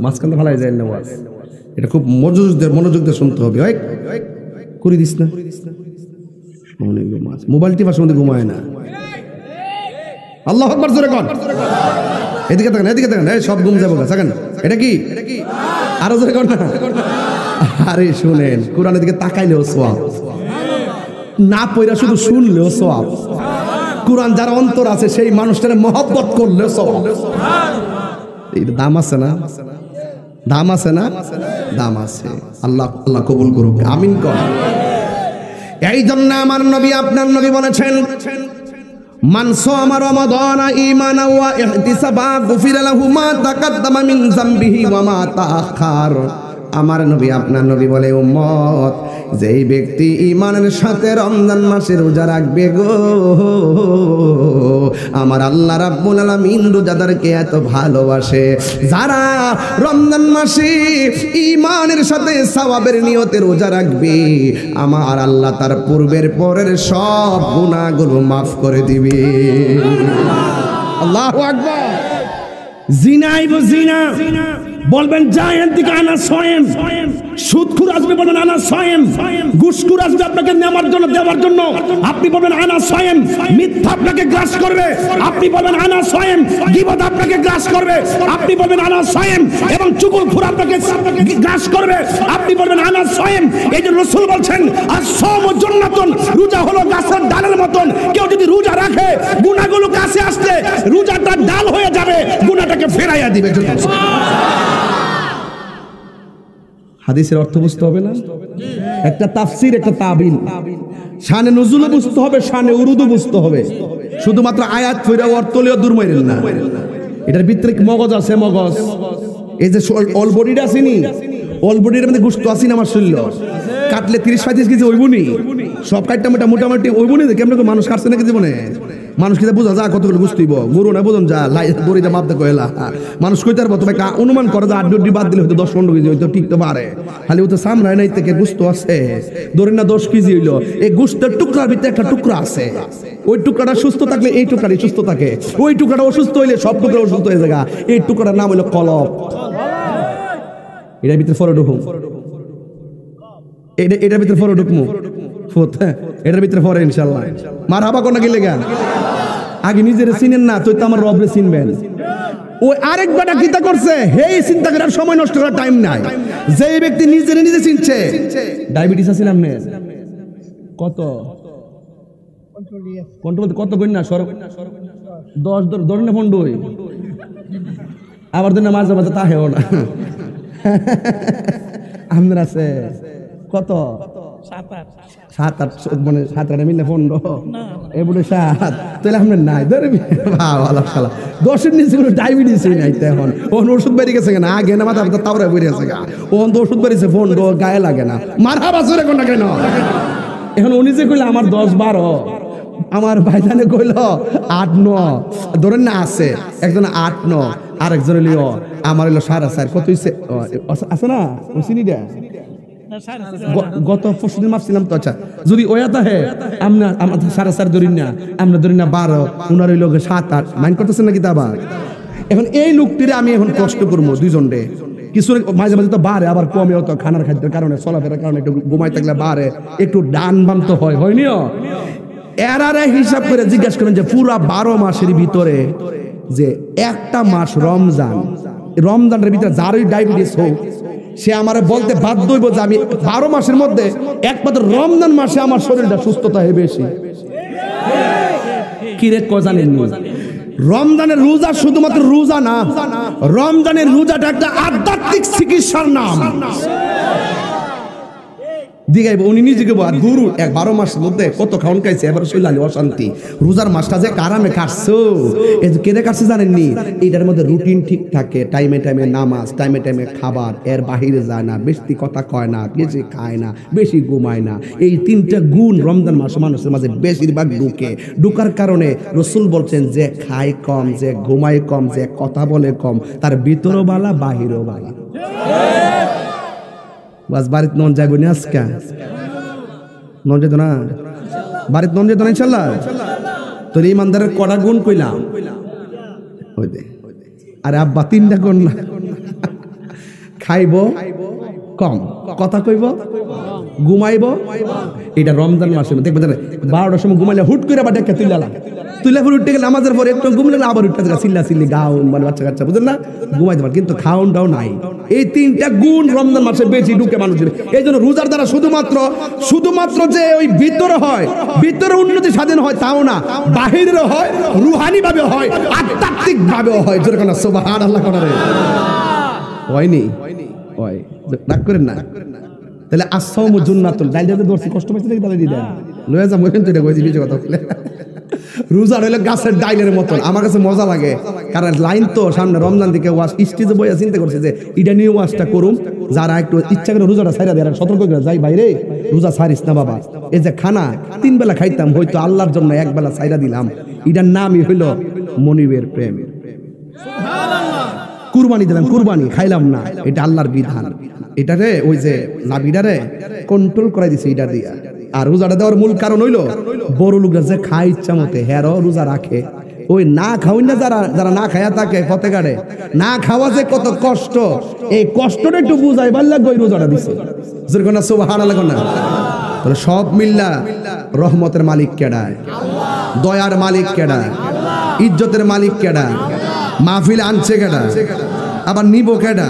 মাঝখান ফালাই যায় না ওয়াজ। এটা খুব মনোযোগ দিয়ে শুনতে হবে। করে দিস না, মোবাইল টিপার মধ্যে ঘুমায় না। আল্লাহু আকবার, জোরে কর। এদিকে দেখেন, এদিকে দেখেন, সব ঘুম যাবো। এটা কি? আরো জোরে কর না। আরে শুনেন, কোরআনের দিকে তাকাইলেও সওয়াব, না পড়া শুধু শুনলেও সওয়াব। কোরআন যারা অন্তর আছে সেই মানুষটারে মহব্বত করলেও সওয়াব। এটা দাম আছে না? দাম আছে না? দাম আছে। আল্লাহ কবুল করুক, আমিন কর। এই জন্য আমার নবী, আপনার নবী বলেছেন, মান সামা রমাদানা ঈমানান ওয়া ইহতিসাবা গুফিরা লাহু মা তাকাদ্দামা মিন যামবিহি ওয়া মা তাআখার। আমার নবী, আপনার নবী বলে, উম্মত, যেই ব্যক্তি ঈমানের সাথে রমজান মাসে রোজা রাখবে গো, আমার আল্লাহ রাব্বুল আলামিন রোজাদারকে এত ভালোবাসে। যারা রমজান মাসে ঈমানের সাথে সওয়াবের নিয়তে রোজা রাখবে, আমার আল্লাহ তার পূর্বের পরের সব গুনাহগুলো মাফ করে দিবে। আল্লাহু আকবার। জিনাইব জিনা বলবেন জায়েন দিকে আনা সয়েম, সুদখুর আসবে বলবেন আনা সয়েম, ঘুষখুর আসবে আপনাকে নেওয়ার জন্য দেওয়ার জন্য, আপনি বলবেন আনা সয়েম, মিথ্যা আপনাকে গ্রাস করবে, আপনি বলবেন আনা সয়েম, গীবত আপনাকে গ্রাস করবে, আপনি বলবেন আনা সয়েম, এবং চুগলখুর আপনাকে গ্রাস করবে, আপনি বলবেন আনা সয়েম। এই যে রাসূল বলছেন আস-সাওমু জান্নাতুন, রোজা হলো গাছের ডালের মতন। কেউ যদি রোজা রাখে গুনাহগুলো কাছে আসলে রোজাটা ডাল হয়ে যাবে, গুনাহটাকে ফেরাইয়া দিবে। হাদিসের অর্থ বুঝতে হবে না, একটা তাফসীর একটা তাবিল, শানে নুজুল বুঝতে হবে, শানে উরুদু বুঝতে হবে। শুধুমাত্র আয়াত ফিরে অর্থ লিও দূর মাইরেন না। এটার ভিতরে মগজ আছে, মগজ। এই যে অল বডিটা আসেনি, অল বডির মধ্যে গোশত আসেনি, আমার শরীর কাটলে 30-35 কেজি হইবনি, সব কাটটা মোটামুটি হইবনি। কেমন মানুষ কাটছে নাকি জীবনে? মানুষ কিনা বোঝা যা কতগুলো বুঝতেইব, গরু না বোঝন যা দড়িটা মাপতে কয়লা মানুষ কইতে পারবো। তুমি একটা অনুমান করো যে 8 বাদ দিলে হয়তো 10-15 কেজি হয়তো ঠিক তো পারে, খালি ও তো সামরায় নাই থেকে গুস্ত আছে, ধরি না 10 কেজি হইলো। এই গুস্তের টুকরার ভিতরে একটা টুকরা আছে, ওই টুকরাটা সুস্থ থাকলে এই টুকরাটি সুস্থ থাকে, ওই টুকরাটা অসুস্থ হইলে সব টুকরা অসুস্থ হয়ে যায়। এই টুকরার নাম হলো কলব। এটার ভিতরে ফরো ঢুকুম, এটার ভিতরে ফরো ঢুকমু ফুত, এটার ভিতরে ফরে ইনশাআল্লাহ। মারহাবা কোন গেলে গান। আগে নিজের চিনেন না, তুই তো আমার রবরে চিনবেন। ওই আরেক বেটা কিতা করছে, হেই চিন্তা করার সময় নষ্ট করার টাইম নাই। যে ব্যক্তি নিজে নিজে চিনছে, ডায়াবেটিস আছে না আপনার? কত কন্ট্রোল কত কই না সর 10 ধরেন না ফন্ডই, আবার ধরেন মাঝে মাঝে তা হেও না। আপনার আছে কত? 7-8 মানে 7-8 মিলে 15 এবারে 7 তাহলে আপনার নাই ধরে ভালো খালা 10-এর নিচে কোনো ডায়াবেটিস নাই। এখন ওন ওষুধ বেরিয়ে গেছে না, আগে না মাথা তাওরা বেরিয়ে গেছে, ওন তো ওষুধ বেরিয়েছে, ফোন গায়ে লাগে না। মারহাবা জোরে কোনটা কেন? এখন উনি যে কইলে আমার 10-12, আমার ভাইজানে কইল 8-9 ধরেন না আছে, একজন 8-9 আর একজন হইল আমার হইলো 4.5 কত হইছে আছে না চিনিটা গত পরশুদিন মাপছিলাম তো। আচ্ছা যদি ওয়াটা হে আমরা 4.5 ধরি না, আমরা ধরি না 12, উনার হইল 7-8, মাইন্ড করতেছেন নাকি? তা আবার এখন এই লোকটিরে আমি এখন কষ্ট করবো দুইজন রে, কিছু মাঝে মাঝে তো বাড়ে আবার কমে, তো খানার খাদ্যের কারণে চলাফেরার কারণে একটু ঘুমাই থাকলে বাড়ে, একটু ডান বাম তো হয়নি। এরারে হিসাব করে জিজ্ঞাসা করেন যে পুরা 12 মাসের ভিতরে যে একটা মাস রমজান, রমজানের ভিতরে যারই ডায়াবেটিস হোক সে আমার বলতে বাধ্য হইব যে আমি 12 মাসের মধ্যে একমাত্র রমজান মাসে আমার শরীরটা সুস্থতা হয় বেশি। কি রে জানেন? রমজানের রোজা শুধুমাত্র রোজা না, রমজানের রোজাটা একটা আধ্যাত্মিক চিকিৎসার নাম। দিগাইব উনি নিজেকে গুরু 12 মাসের মধ্যে কত খাওয়ান খাইছে, এবার শৈলালি অশান্তি। রোজার মাসটা যে কারামে কাটছো, এই যে কেটে কাটছে জানেননি? এইটার মধ্যে রুটিন ঠিক থাকে, টাইমে টাইমে নামাজ, টাইমে টাইমে খাবার, এর বাহিরে যায় না, বেশি কথা কয় না, বেশি খায় না, বেশি ঘুমায় না। এই 3টা গুণ রমজান মাসে মানুষের মাঝে বেশিরভাগ ঢুকার কারণে রাসূল বলছেন যে খায় কম, যে ঘুমায় কম, যে কথা বলে কম, তার ভিতরও বালা বাহিরও বালা। বাস বাড়িতে নন যাইব না, আজকে নন যেত না, বাড়িতে নন যেত না ইনশাল্লাহ। তোর ইমানদারের কটা গুণ কইলাম? আরে আব্বা 3টা গুণ না, খাইব কম, কথা কইব, ঘুমাইব। এটা রমজান মাসে দেখবে 12টার সময় ঘুমাইলে হুট করে আবার ডেকে তুইলা পরে উঠতে গেলে নামাজের পরে একটু ঘুমলে আবার উঠতে চিল্লা চিল্লি গাউন মানে বাচ্চা কাচ্চা বুঝলেন না, ঘুমাইতে পারে, কিন্তু খাওয়ানটাও নাই। এই 3টা গুণ রমজান মাসে বেশি ঢুকে মানুষের। এই জন্য রোজার দ্বারা শুধুমাত্র যে ওই ভিতরে হয়, ভিতরে উন্নতি সাধন হয় তাও না, বাহিরেও হয়, রুহানি ভাবে হয়, আধ্যাত্মিক ভাবেও হয়। যেরকম সুবহানাল্লাহ করে হয়নি হয়, রাগ করেন না। তাহলে আস-সাওমু জান্নাতুন, ডাইলে ধরছি কষ্ট পাইছে নাকি? তাহলে দিলেন লয়ে যাম ওখান থেকে কইছি বেশি কথা বলে রোজা হইলো গাছের ডাইলের মতন। আমার কাছে মজা লাগে, কারণ লাইন তো সামনে রমজান দিকে ওয়াজ স্টেজে বইয়া চিন্তা করছে যে এটা নিয়ে ওয়াজটা করুম, যারা একটু ইচ্ছা করে রোজাটা ছাইরা দেয়, সতর্ক করে যাই বাইরে রোজা ছাড়িস না বাবা। এই যে খানা 3 বেলা খাইতাম, হয়তো আল্লাহর জন্য 1 বেলা ছাইরা দিলাম, এটার নামই হইলো মনিবের প্রেম। কুরবানি দিলাম, কুরবানি খাইলাম না, এটা আল্লাহর বিধান। এটারে ওই যে নাবিটারে কন্ট্রোল করাই দিছে এটা দিয়া। আর রোজাটা দেওয়ার মূল কারণ হইলো বড় লোকরা যে খায় ইচ্ছা মতে, হেরও রোজা রাখে। ওই না খাওয়াই না যারা যারা না খায়া থাকে পথে গাড়ে, না খাওয়া যে কত কষ্ট, এই কষ্টটা একটু বুঝাই পারলে ওই রোজাটা দিছে। সুবহানাল্লাহ না? তাহলে সব মিল্লা রহমতের মালিক কেডা? দয়ার মালিক কেডা? ইজ্জতের মালিক কেডা? মাহফিল আনছে কেডা? আবার নিব কেডা?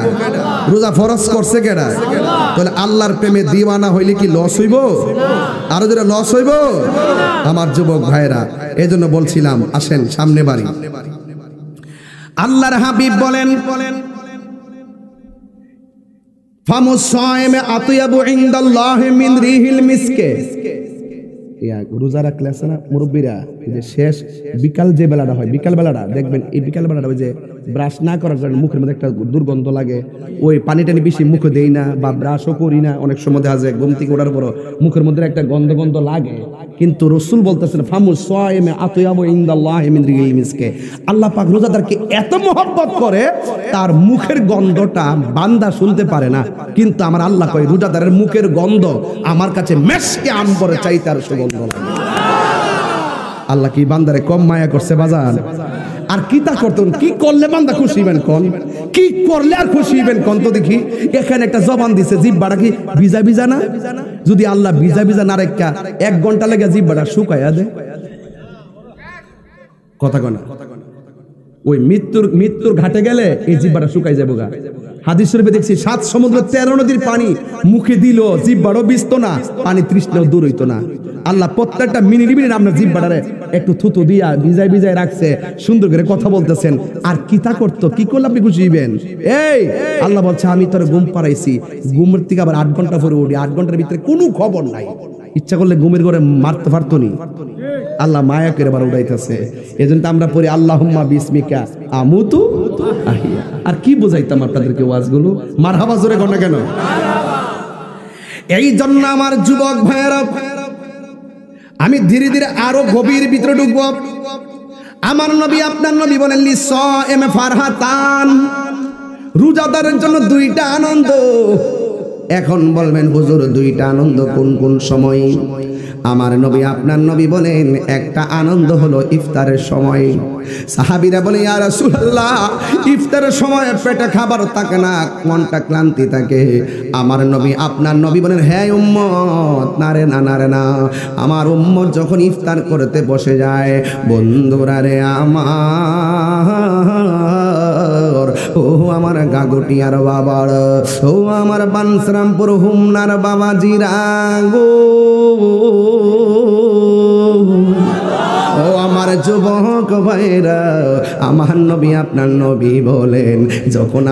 রোজা ফরজ করছে কেডা? তাহলে আল্লাহর প্রেমে দিওয়ানা হইলে কি লস হইব? আরো যেটা লস হইব আমার যুবক ভাইরা। এই জন্য বলছিলাম আসেন সামনে বাড়ি। আল্লাহর হাবিব বলেন ফামুস সায়েমে আতিয়াবু ইনদাল্লাহি মিন রিহিল মিসকে। রোজা রাখলে আছে না মুরব্বীরা, যে শেষ বিকাল যে বেলাটা হয়, বিকাল বেলাটা দেখবেন, এই বিকাল বেলাটা ওই যে ব্রাশ না করার কারণে মুখের মধ্যে একটা দুর্গন্ধ লাগে, ওই পানি টানি বেশি মুখে দেই না বা ব্রাশও করি না, অনেক সময় দেখা যায় ঘুম থেকে ওঠার পর মুখের মধ্যে একটা গন্ধ গন্ধ লাগে। কিন্তু রাসূল বলতেছেন ফামুস সায়েমে আতিয়াবু ইনদাল্লাহি মিন রিহিল মিসকে। আল্লাহ পাক রোজাদারকে এত মহব্বত করে, তার মুখের গন্ধটা বান্দা শুনতে পারে না, কিন্তু আমার আল্লাহ কয় রোজাদারের মুখের গন্ধ আমার কাছে মেশকে আম্বরে চাইতে আর সুগন্ধ। আল্লাহ কি বান্দারে কম মায়া করছে বাজান? আর কি তা করতেন, কি করলে বান্দা খুশি হইবেন কোন? কি করলে আর খুশি হইবেন কোন তো দেখি? এখানে একটা জবান দিছে, জিহ্বাটা কি ভিজা ভিজা না? যদি আল্লাহ ভিজা ভিজা না রেখা 1 ঘন্টা লাগে জিহ্বাটা শুকায়া দেয়, কথা কনা ওই মৃত্যুর ঘাটে গেলে এই জিহ্বাটা শুকাই যাবো গা। হাদিস শরীফে দেখছি 7 সমুদ্র 13 নদীর পানি মুখে দিল, জিহ্বারও ভিজতো না, পানি তৃষ্ণাও দূর হইতো না। আল্লাহ প্রত্যেকটা মিনিট আপনার জিহ্বাটারে একটু থুতু দিয়া ভিজাই ভিজাই রাখছে, সুন্দর করে কথা বলতেছেন। আর কিতা করতো, কি করলে আপনি খুশি হইবেন? এই আল্লাহ বলছে আমি তোর ঘুম পাড়াইছি, ঘুমের থেকে আবার 8 ঘন্টা পরে উঠি, 8 ঘন্টার ভিতরে কোনো খবর নাই, ইচ্ছা করলে ঘুমের ঘরে মারতে পারতো নি। আল্লাহ মায়া করে আবার উড়াইতেছে। এজন্য আমরা পড়ি আল্লাহুম্মা বিসমিকা আমুতু আহিয়া। আর কি বোঝাইতাম আপনাদেরকে ওয়াজগুলো? মারহাবা জোরে কর না কেন? এই জন্য আমার যুবক ভাইয়েরা, আমি ধীরে ধীরে আরো গভীর ভিতরে ঢুকবো। আমার নবী আপনার নবী বলেন লিসায়েম ফারহাতান, রোজাদারের জন্য 2টা আনন্দ। এখন বলবেন হুজুর 2টা আনন্দ কোন কোন সময়? আমার নবী আপনার নবী বলেন একটা আনন্দ হলো ইফতারের সময়। সাহাবীরা বলে ইয়া রাসূলুল্লাহ, ইফতারের সময় পেটে খাবার থাকে না, মনটা ক্লান্তি থাকে। আমার নবী আপনার নবী বলেন হ্যাঁ উম্মত, না রে না, না রে না, আমার উম্মত যখন ইফতার করতে বসে যায়, বন্ধুরা রে আমার, ও আমার গাগটিয়ার বাবার, ও আমার বানসরামপুর হুমনার বাবাজিরা গো, ও আমার যুবক ভাইরা, আমার নবী আপনার নবী বলেন যখন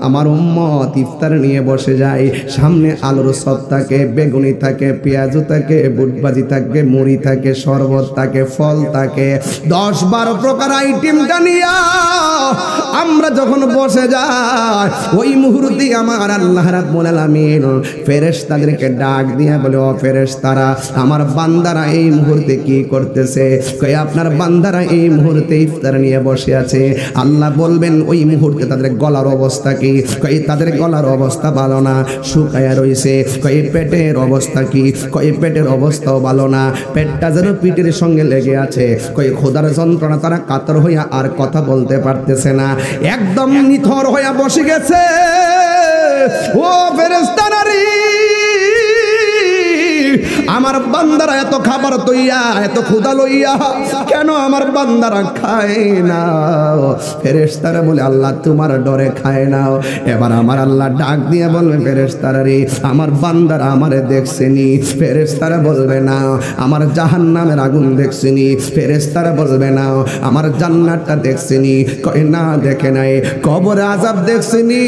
আমার উম্মত ইফতার নিয়ে বসে যায়, সামনে আলুর চপ থাকে, বেগুনি থাকে, পেঁয়াজ থাকে, বুটবাজি থাকে, মুড়ি থাকে, শরবত থাকে, ফল থাকে, 10-12 প্রকার আইটেমটা নিয়ে আমরা যখন বসে যাই, ওই মুহূর্তে আমার আল্লাহ রাব্বুল আলামিন ফেরেশতাদেরকে ডাক দিয়ে বলে ও ফেরেশতারা, আমার বান্দারা এই মুহূর্তে কি করতেছে? কই আপনার বান্দারা এই মুহূর্তে ইফতার নিয়ে বসে আছে। আল্লাহ বলবেন ওই মুহূর্তে তাদের গলার অবস্থা কি? কই তাদের গলার অবস্থা ভালো না, শুকায়া রইছে। কই পেটের অবস্থা কি? কই পেটের অবস্থাও ভালো না, পেটটা যেন পিঠের সঙ্গে লেগে আছে। কই খোদার যন্ত্রণা, তারা কাতর হইয়া আর কথা বলতে পারতেছে না, একদম নিথর হইয়া বসে গেছে। ও ফেরেশতারা রে, আমার বান্দারা এত খাবার তৈয়া, এত ক্ষুধা লইয়া কেন আমার বান্দারা খায় না? ফেরেশতারা বলে আল্লাহ তোমার ডরে খায় না। এবার আমার আল্লাহ ডাক দিয়ে বলবে ফেরেশতারা রে, আমার বান্দারা আমারে দেখছেনি? ফেরেশতারা বলবে না। আমার জাহান্নামের আগুন দেখছেনি? ফেরেশতারা বলবে না। আমার জান্নাতটা দেখছেনি? কয় না দেখে নাই। কবর আযাব দেখছেনি?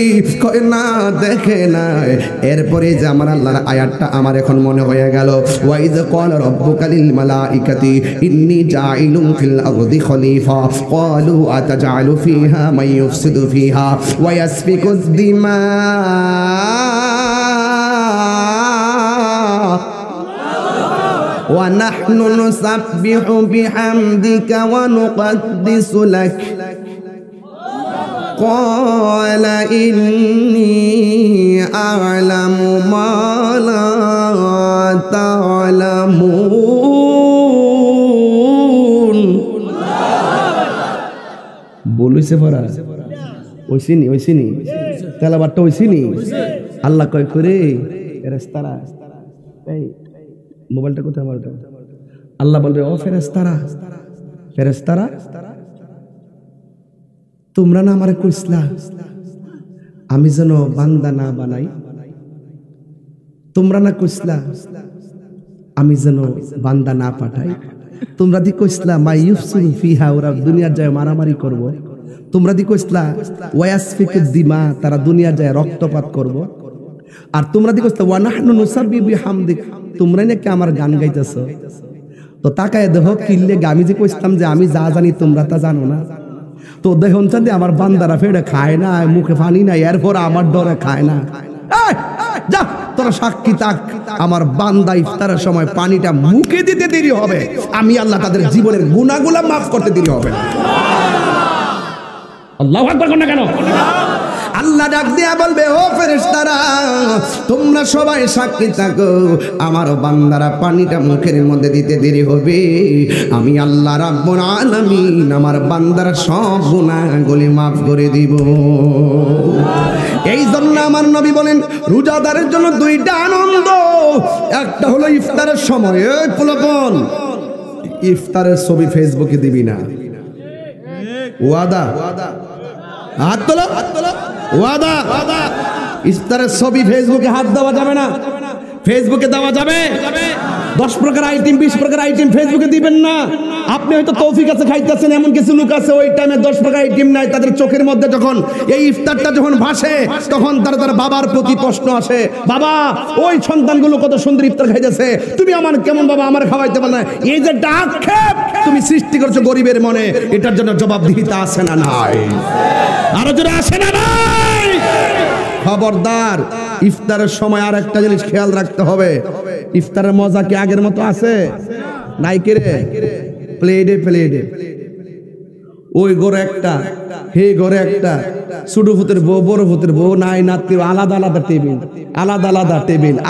কয় না দেখে নাই। এরপরে যে আমার আল্লাহর আয়াতটা আমার এখন মনে হয়ে গেল, গেল ওয়াইদ ক্বালা রাব্বুকা লিল মালাইকাতি ইন্নী জাইলুন ফিল আরদি খলিফা ক্বালু আতাজআলু ফিহা মান ইউফসিদু ফিহা ওয়া ইয়াসফিকুদ দিমা ونحن نسبح بحمدك ونقدس لك قال إني أعلم ما لا تعلمون বলছে পড়া ওইসিনি তেলাবারটা ওইসিনি আল্লাহ কয় করে ফেরেশতারা এই মোবাইলটা কোথায় আমার? আল্লাহ বলবে ও ফেরেশতারা তোমরা না আমারে কইছলা আমি যেন বান্দা না বানাই, তোমরা না কইছলা আমি যেন বান্দা না পাঠাই, তোমরা দি কইছলা মাই ইউফসিদু ফিহা ওরা দুনিয়ার যায় মারামারি করব, তোমরা দি কইছলা ওয়াসফিকুদ দিমা তারা দুনিয়ার যায় রক্তপাত করব, আর তোমরা দি কইছলা ওয়া নাহনু নুসাব্বিহু বিহামদিক তোমরা নাকি আমার গান গাইতেছো। তো তাকায় দেখো কিল্লে আমি যে কইতাম যে আমি যা জানি তোমরা তা জানো না, তো দেখুন চাঁদে আমার বান্দারা ফেড়ে খায় না, মুখে পানি নাই, এরপর আমার ডরে খায় না। যা তোরা সাক্ষী থাক, আমার বান্দা ইফতারের সময় পানিটা মুখে দিতে দেরি হবে, আমি আল্লাহ তাদের জীবনের গুনাহগুলো মাফ করতে দেরি হবে না। আল্লাহু আকবার কোন না কেন? আল্লাহ ডাক দিয়া বলবে ও ফেরেশতারা তোমরা সবাই সাক্ষী থাকো, আমার বান্দারা পানিটা মুখের মধ্যে দিতে দেরি হবে, আমি আল্লাহ রাব্বুল আলামিন আমার বান্দার সব গুনাহগুলি মাফ করে দিব। এই জন্য আমার নবী বলেন রোজাদারের জন্য দুইটা আনন্দ, একটা হলো ইফতারের সময়, এই পোলাপন ইফতারের ছবি ফেসবুকে দিবি না, ওয়াদা, হাত তোলো, ওয়াদা, ইফতারের ছবি ফেসবুকে হাত দেওয়া যাবে না, ফেসবুকে দেওয়া যাবে 10 প্রকার আইটেম 20 প্রকার আইটেম ফেসবুকে দিবেন না। আপনি হয়তো তৌফিক আছে খাইতেছেন, এমন কিছু লোক আছে ওই টাইমে 10 প্রকার আইটেম নাই, তাদের চোখের মধ্যে যখন এই ইফতারটা যখন ভাসে তখন তার বাবার প্রতি প্রশ্ন আসে, বাবা ওই সন্তানগুলো কত সুন্দর ইফতার খাইতেছে, তুমি আমার কেমন বাবা আমার খাওয়াইতে পারো না, এই যে আক্ষেপ তুমি সৃষ্টি করছো গরিবের মনে, এটার জন্য জবাবদিহিতা আছে না নাই? আরো জোরে আসে না নাই? খবরদার, ইফতারের সময় আর একটা জিনিস খেয়াল রাখতে হবে, ইফতারের মজা কি আগের মতো আছে? নাই কি রে? প্লেটে ওই ঘরে একটা, হে ঘরে একটা, ছোট ভূতের বউ বড় ভূতের বউ, নাই নাতি, আলাদা আলাদা টেবিল,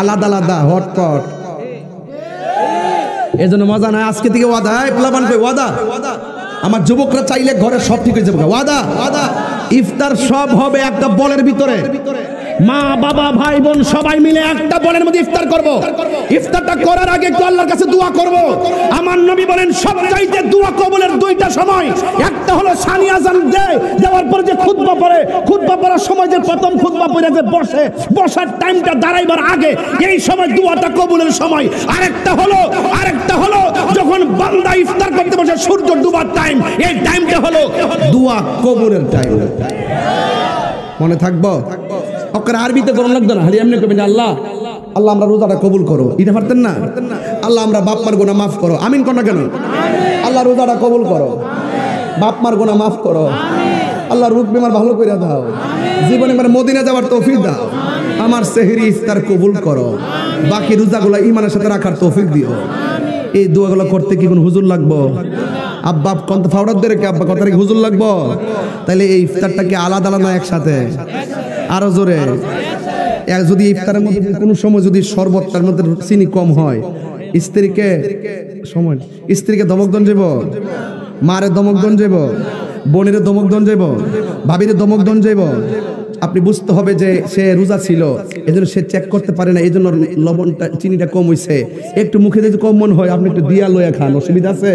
আলাদা আলাদা হটপট, এজন্য মজা নাই। আজকে থেকে ওয়াদা, প্লাবান কই ওয়াদা, আমার যুবকরা চাইলে ঘরে সব ঠিক হয়ে যাবে, ওয়াদা, ইফতার সব হবে একটা বলের ভিতরে, মা বাবা ভাই বোন সবাই মিলে একটা বলের মধ্যে ইফতার করব। ইফতারটা করার আগে একটু আল্লাহর কাছে দোয়া করব। আমার নবী বলেন সবচাইতে দোয়া কবুলের দুইটা সময়, একটা হলো সানি আযান দেওয়ার পর যে খুতবা পড়ে, খুতবা পড়ার সময় যে প্রথম খুতবা পড়ে যে বসার টাইমটা দাঁড়াইবার আগে, এই সময় দোয়াটা কবুলের সময়। আরেকটা হলো যখন বান্দা ইফতার করতে বসে সূর্য ডুবার টাইম, এই টাইমটা হলো দোয়া কবুলের টাইম। মনে থাকবো? ওকে আরবিতে করুন লাগতো না, হালি এমনি কবেন আল্লাহ আল্লাহ আমরা রোজাটা কবুল করো, এটা পারতেন না? আল্লাহ আমরা বাপ মার গুনাহ মাফ করো, আমিন কোন না কেন? আল্লাহ রোজাটা কবুল করো, বাপ মার গুনাহ মাফ করো, আল্লাহ রোগ বিমার ভালো করে দাও, জীবনে আমার মদিনা যাওয়ার তৌফিক দাও, আমার সেহরি ইফতার কবুল করো, বাকি রোজাগুলো ঈমানের সাথে রাখার তৌফিক দিও। এই দোয়াগুলো করতে কি কোন হুজুর লাগবো? আব্বা কোন ফাউডার ধরে কি আব্বা কথা কি হুজুর লাগবো? তাহলে এই ইফতারটাকে আলাদা আলাদা একসাথে, আরো জোরে, যদি ইফতারের মধ্যে কোনো সময় যদি শরবতটার মধ্যে চিনি কম হয়, স্ত্রীকে ধমক দন যাব, মারে ধমক দন যাব, বোনের ধমক দন যাব, ভাবিরে ধমক দন যাব। আপনি বুঝতে হবে যে সে রোজা ছিল, এজন্য সে চেক করতে পারে না, এজন্য লবণটা চিনিটা কম হইছে, একটু মুখে যদি কম মন হয় আপনি একটু দিয়া লইয়া খান, অসুবিধা আছে?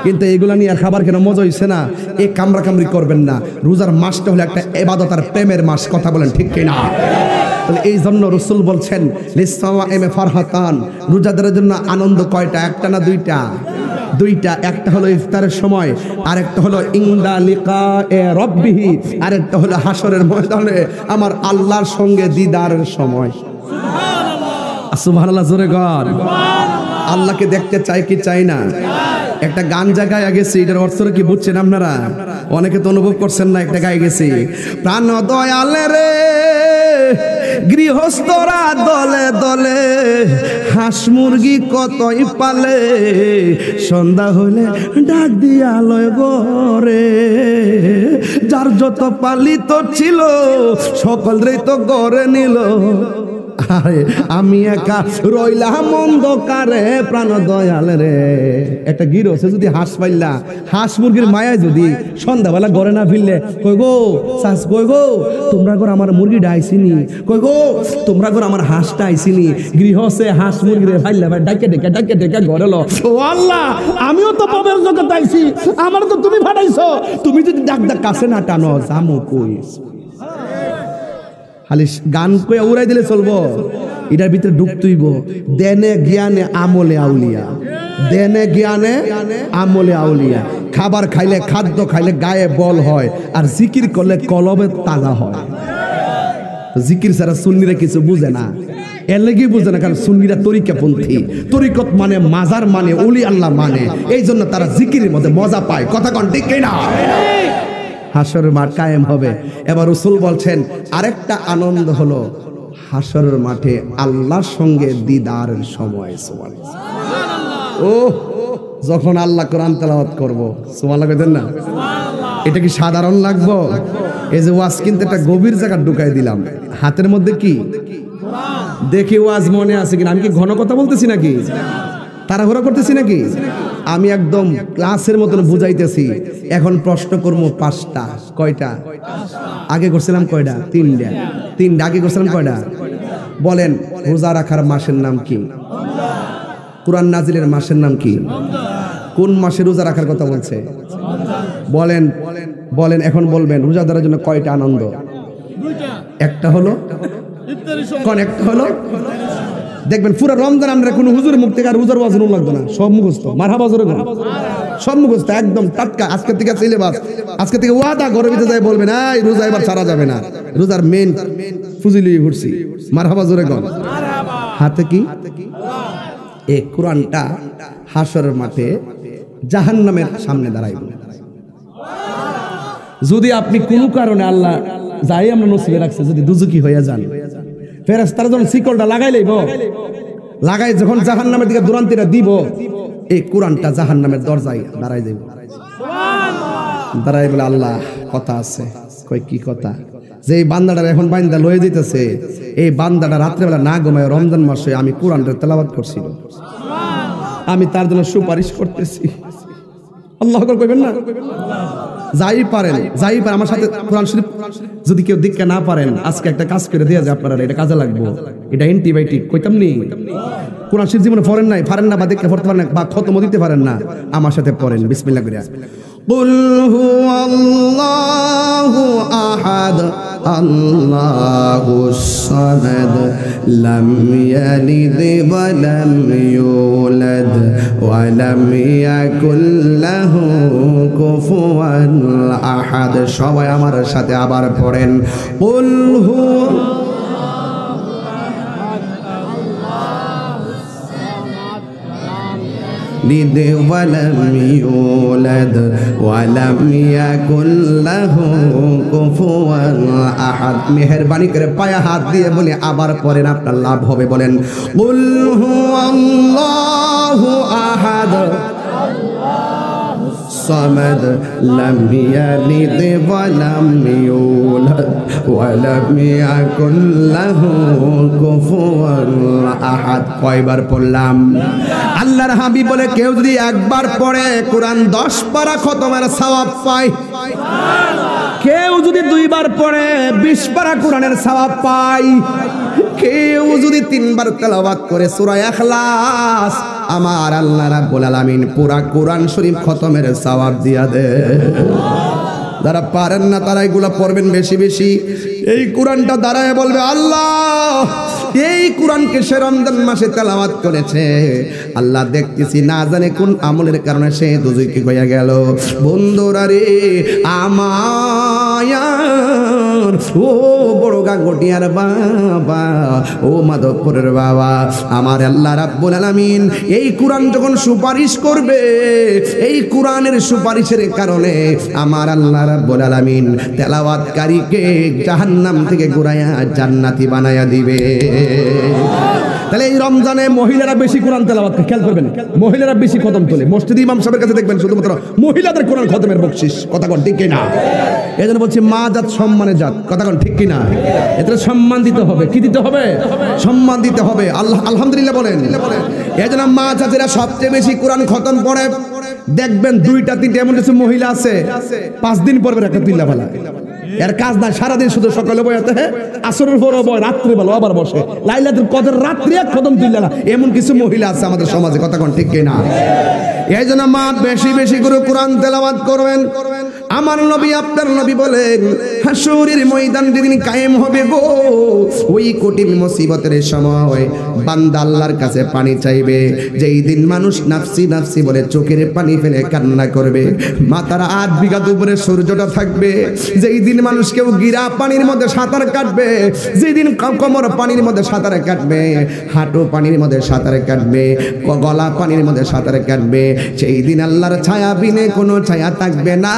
কিন্তু এগুলা নিয়ে আর খাবার কেন মজা হইছে না, এই কামড়ি করবেন না। রোজার মাসটা হলো একটা ইবাদত আর প্রেমের মাস, কথা বলেন ঠিক কিনা? এই জন্য রাসূল বলছেন লিসাওয়াইমে ফারহাতান, রোজাদারের জন্য আনন্দ কয়টা? একটা না দুইটা? দুইটা। একটা হলো ইফতারের সময়, আর একটা হলো ইনদা লিকায়ে রাব্বিহি, আর একটা হলো হাসরের ময়দানে আমার আল্লাহর সঙ্গে দিদারের সময়। সুবহানাল্লাহ জোরে কর। আল্লাহকে দেখতে চাই কি চাই না? একটা গান জায়গায় গেছি, এটার অর্থ কি বুঝছেন আপনারা? অনেকে তো অনুভব করছেন না। একটা গায়ে গেছি, প্রাণ দয়ালে রে গৃহস্থরা দলে দলে হাঁস মুরগি কতই পালে, সন্ধ্যা হলে ডাক দিয়া লয় গরে, যার যত পালিত ছিল সকলরেই তো গড়ে নিল, আরে আমি একা রইলাম অন্ধকারে প্রাণ দয়াল রে। একটা গিরছে যদি হাঁস পাইলা, হাঁস মুরগির মায়ায় যদি সন্ধ্যাবেলা ঘরে না ফিরলে, কই গো শাস, কই গো তোমরা ঘর আমার মুরগিটা আইসিনি, কই গো তোমরা ঘর আমার হাঁসটা আইসিনি, গৃহসে হাঁস মুরগিরে ফাইলা ভাই ডাকে ডেকে ডাকে ডেকে ঘরে লো। ও আল্লাহ, আমিও তো পাবের জগৎ আইছি, আমার তো তুমি ফাটাইছো, তুমি যদি ডাক ডাক কাছে না টানো জামু কই। খালি গান কইয়া উড়াই দিলে চলবো? এটার ভিতরে ঢুকতেইব। দেনে জ্ঞানে আমলে আউলিয়া, দেনে জ্ঞানে আমলে আউলিয়া। খাবার খাইলে, খাদ্য খাইলে গায়ে বল হয়, আর জিকির করলে কলবে তাজা হয়। জিকির ছাড়া সুন্নিরা কিছু বুঝে না, এর লেগেই বুঝে না, কারণ সুন্নিরা তরিকাপন্থী। তরিকত মানে মাজার মানে ওলি আল্লাহ মানে, এই জন্য তারা জিকিরের মধ্যে মজা পায়। কথা কন ঠিক কিনা? হাসরের মাঠ কায়েম হবে। এবার রাসূল বলছেন আরেকটা আনন্দ হলো হাসরের মাঠে আল্লাহর সঙ্গে দিদারের সময়। সুবহানাল্লাহ। ও যখন আল্লাহ কোরআন তেলাওয়াত করব, সুবহানাল্লাহ কইতেন না? এটা কি সাধারণ লাগবো? এই যে ওয়াজ কিন্তু একটা গভীর জায়গা ঢুকাই দিলাম। হাতের মধ্যে কি দেখি ওয়াজ মনে আছে কিনা? আমি কি ঘন কথা বলতেছি নাকি? তাড়াহুড়া করতেছি নাকি? আমি একদম ক্লাসের মতন বুঝাইতেছি। এখন প্রশ্ন করবো 5টা। কয়টা? আগে করছিলাম কয়টা? 3টা। 3টা আগে করছিলাম কয়টা? বলেন, রোজা রাখার মাসের নাম কি? কুরআন নাজিলের মাসের নাম কি? কোন মাসে রোজা রাখার কথা বলছে? বলেন বলেন, এখন বলবেন রোজাদারের জন্য কয়টা আনন্দ? একটা হলো কোন? একটা হলো দেখবেন পুরো রমজান আমরা কোনো হুজুরের মুখ থেকে আর রোজার ওয়াজ শুনুন লাগবে না, সব মুখস্থ। মারহাবা জোরে বলেন, সব মুখস্থ একদম টাটকা। আজকে থেকে সিলেবাস, আজকে থেকে ওয়াদা ঘরের ভিতরে যাই বলবেন এই রোজা এবার ছাড়া যাবে না, রোজার মেন ফুজিলি ঘুরছি। মারহাবা জোরে বলেন। হাতে কি? এই কোরআনটা হাসরের মাঠে জাহান্নামের সামনে দাঁড়াইব। যদি আপনি কোনো কারণে আল্লাহ যাই আমরা নসিবে রাখছে যদি দুজকি হইয়া যান, ফেরেশতারা যখন শিকলটা লাগাই লইব, লাগাই যখন জাহান্নামের দিকে দুরান্তিটা দিব, এই কোরআনটা জাহান্নামের দরজায় দাঁড়াই যাইব। দাঁড়াই বলে আল্লাহ কথা আছে। কই কি কথা? যে এই বান্দাটা এখন বান্দা লয়ে যাইতেছে, এই বান্দাটা রাত্রেবেলা না ঘুমায় রমজান মাসে আমি কোরআনটা তেলাওয়াত করছিল, আমি তার জন্য সুপারিশ করতেছি। আল্লাহু আকবার কইবেন না? যাই পারেন আমার সাথে কোরআন শরীফ যদি কেউ দীক্ষা না পারেন, আজকে একটা কাজ করে দেয়া যায় আপনারা, এটা কাজে লাগবে। এটা অ্যান্টিবায়োটিক কইতাম নি। কোরআন শরীফ জীবনে পড়েন নাই, পারেন না বা দীক্ষা পড়তে পারেন না বা খতম দিতে পারেন না, আমার সাথে পড়েন বিসমিল্লাহ করে। কুল হুয়াল্লাহু আহাদ আল্লাহুস সামাদ লাম ইয়ালিদ ওয়া লাম ইউলাদ ওয়া লাম ইয়াকুল লাহু কুফুয়ান আহাদ। সবাই আমার সাথে আবার পড়েন, কুল হু লিদ ওয়া লাম ইউলাদ ওয়া লাম ইয়াকুল লাহু কুফুয়ান আহাদ। মেহেরবানি করে পায়ে হাত দিয়ে বলে আবার পড়েন, আপনার লাভ হবে। বলেন, কুল হুয়াল্লাহু আহাদ সামাদ লাম ইয়ালিদ ওয়া লাম ইউলাদ ওয়া লাম ইয়াকুল লাহু কুফুয়ান আহাদ। কয়বার পড়লাম? আল্লাহর হাবিব বলে কেউ যদি একবার পড়ে কোরআন 10 পারা খতমের সওয়াব পায়, কেউ যদি 2 বার পড়ে 20 পারা কোরআনের সওয়াব পায়, কেউ যদি 3 বার তেলাওয়াত করে সূরা ইখলাস, আমার আল্লাহ রাব্বুল আলামিন পুরা কোরআন শরীফ খতমের সওয়াব দিয়া দেয়। যারা পারেন না তারা এগুলো পড়বেন বেশি বেশি। এই কোরআনটা দাঁড়ায় বলবে আল্লাহ এই কোরআনকে সে রমজান মাসে তেলাওয়াত করেছে, আল্লাহ দেখতেছি না জানে কোন আমলের কারণে সে দুজকি হয়ে গেল। বন্ধুরা রে আমার ও বড় গাগটিয়ার বাবা, ও মাধবপুরের বাবা, আমার আল্লাহ রাব্বুল আলামিন এই কোরআন যখন সুপারিশ করবে, এই কোরআনের সুপারিশের কারণে আমার আল্লাহ রাব্বুল আলামিন তেলাওয়াতকারীকে জাহান্নাম থেকে ঘুরাইয়া জান্নাতি বানায়া দিবে। তাহলে এই রমজানে মহিলারা বেশি কোরআন তেলাওয়াত খেয়াল করবেন, মহিলারা বেশি খতম তোলে। মসজিদ ইমাম সাহেবের কাছে দেখবেন শুধুমাত্র মহিলাদের কোরআন খতমের বকশিশ। কথা কোন ঠিক কিনা? এই জন্য বলছি মা জাত সম্মানের জাত। কথা কোন ঠিক কিনা? এতে সম্মান দিতে হবে। কি দিতে হবে? সম্মান দিতে হবে। আল্লাহ আলহামদুলিল্লাহ বলেন। এই জন্য মা জাতিরা সবচেয়ে বেশি কোরআন খতম পড়ে। দেখবেন 2টা 3টা এমন কিছু মহিলা আছে 5 দিন পর একটা তিল্লা ফেলা, এর কাজ না, সারাদিন শুধু সকালে বয়াতে, আসরের পরও বয়, রাত্রে বেলা আবার বসে, লাইলাতুল কদর রাত্রে এক খতম দিল্লা না, এমন কিছু মহিলা আছে আমাদের সমাজে। কথা কোন ঠিক কিনা? এই জন্য মা বেশি বেশি করে কোরআন তেলাওয়াত করবেন। আমার নবী আপনার নবী বলেন হাসরের ময়দান যেদিন কায়েম হবে গো, ওই কঠিন মুসিবতের সময় বান্দা আল্লাহর কাছে পানি চাইবে, যেই দিন মানুষ নাফসি নাফসি বলে চোখের পানি ফেলে কান্না করবে, মাথার 8 বিঘা উপরে সূর্যটা থাকবে, যেই দিন মানুষ কেউ গিরা পানির মধ্যে সাঁতার কাটবে, যেদিন কোমর পানির মধ্যে সাঁতার কাটবে, হাঁটু পানির মধ্যে সাঁতার কাটবে, গলা পানির মধ্যে সাঁতার কাটবে, সেই দিন আল্লাহর ছায়া বিনে কোনো ছায়া থাকবে না।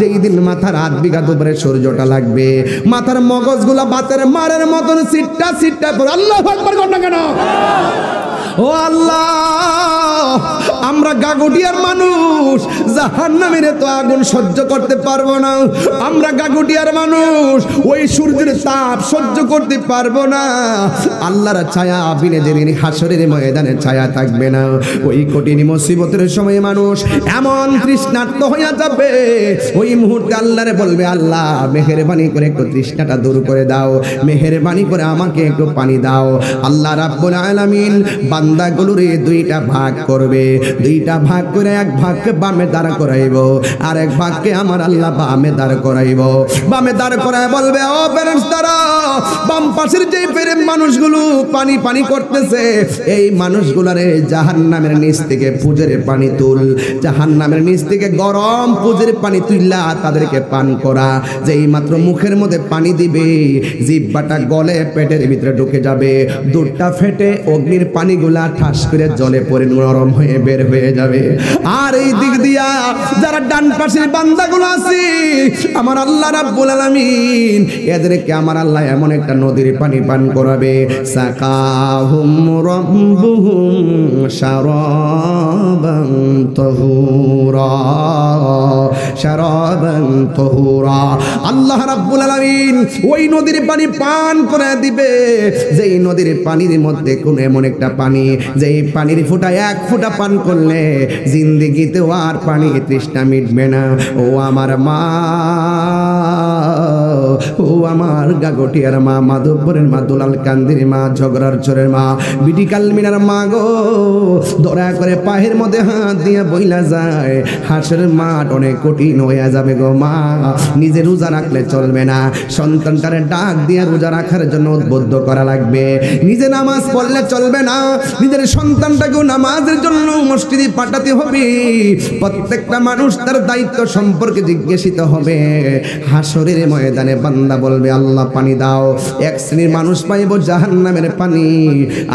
যেই দিন মাথার 8 বিঘা উপরে সূর্যটা লাগবে, মাথার মগজগুলা বাতের মারের মতন সিটটা সিটটা পড়ে। আল্লাহু আকবার কর না কেন? ও আল্লাহ, আমরা গাগটিয়ার মানুষ, জাহান্নামের তো আগুন সহ্য করতে পারবো না। আমরা গাগটিয়ার মানুষ, ওই সূর্যের তাপ সহ্য করতে পারবো না। আল্লাহর ছায়া বিনে যেদিন হাসরের ময়দানে ছায়া থাকবে না, ওই কঠিন মুসিবতের সময় মানুষ এমন তৃষ্ণার্ত হয়ে যাবে, ওই মুহূর্তে আল্লাহরে বলবে আল্লাহ মেহেরবানি করে একটু তৃষ্ণাটা দূর করে দাও, মেহেরবানি করে আমাকে একটু পানি দাও। আল্লাহ রাব্বুল আলামিন বান্দাগুলোরে 2টা ভাগ করবে, 2টা ভাগ করে এক ভাগকে বামে দাঁড় করাইব, আর এক ভাগকে আমার আল্লাহ বামে দাঁড় করাইব। বামে দাঁড় করায় বলবে ও ফেরেশতারা, বাম পাশের যে প্রেম মানুষগুলো পানি পানি করতেছে, এই মানুষগুলারে জাহান্নামের নিচ থেকে পুজের পানি তুল, জাহান্নামের নিচ থেকে গরম পুজের পানি তুইলা তাদেরকে পান করা। যেই মাত্র মুখের মধ্যে পানি দিবে, জিহ্বাটা গলে পেটের ভিতরে ঢুকে যাবে, দুধটা ফেটে অগ্নির পানিগুলা ঠাস করে জলে পড়ে নরম হয়ে বের হয়ে যাবে। আর এই দিক দিয়া যারা ডান পাশের বান্দাগুলো আছে, আমার আল্লাহ রাব্বুল আলামিন এদেরকে আমার আল্লাহ এমন একটা নদীর পানি পান করাবে, সাকাহুম রাব্বুহুম শারাবান তাহুরা, শারাবান তাহুরা। আল্লাহ রাব্বুল আলামিন ওই নদীর পানি পান করে দিবে, যেই নদীর পানির মধ্যে কোন এমন একটা পানি, যেই পানির ফোঁটা 1 ফোঁটা পান করলে জিন্দেগিতে আর পানি তৃষ্ণা মিটবে না। ও আমার মা, ও আমার গাগটিয়ার মা, মাধবপুরের মা, দুলাল কান্দির মা, ঝগড়ার চরের মা, বিটি কালমিনার মা গো, দয়া করে পায়ের মধ্যে হাত দিয়ে বইলা যায়, হাসের মাঠ অনেক কঠিন হয়ে যাবে গো মা। নিজে রোজা রাখলে চলবে না, সন্তানটারে ডাক দিয়ে রোজা রাখার জন্য উদ্বুদ্ধ করা লাগবে। নিজে নামাজ পড়লে চলবে না, নিজের সন্তানটাকেও নামাজের জন্য মসজিদে পাঠাতে হবে। প্রত্যেকটা মানুষ তার দায়িত্ব সম্পর্কে জিজ্ঞাসিত হবে। হাসরের ময়দানে বান্দা বলবে আল্লাহ পানি দাও। এক শ্রেণীর মানুষ পাইব জাহান্নামের পানি,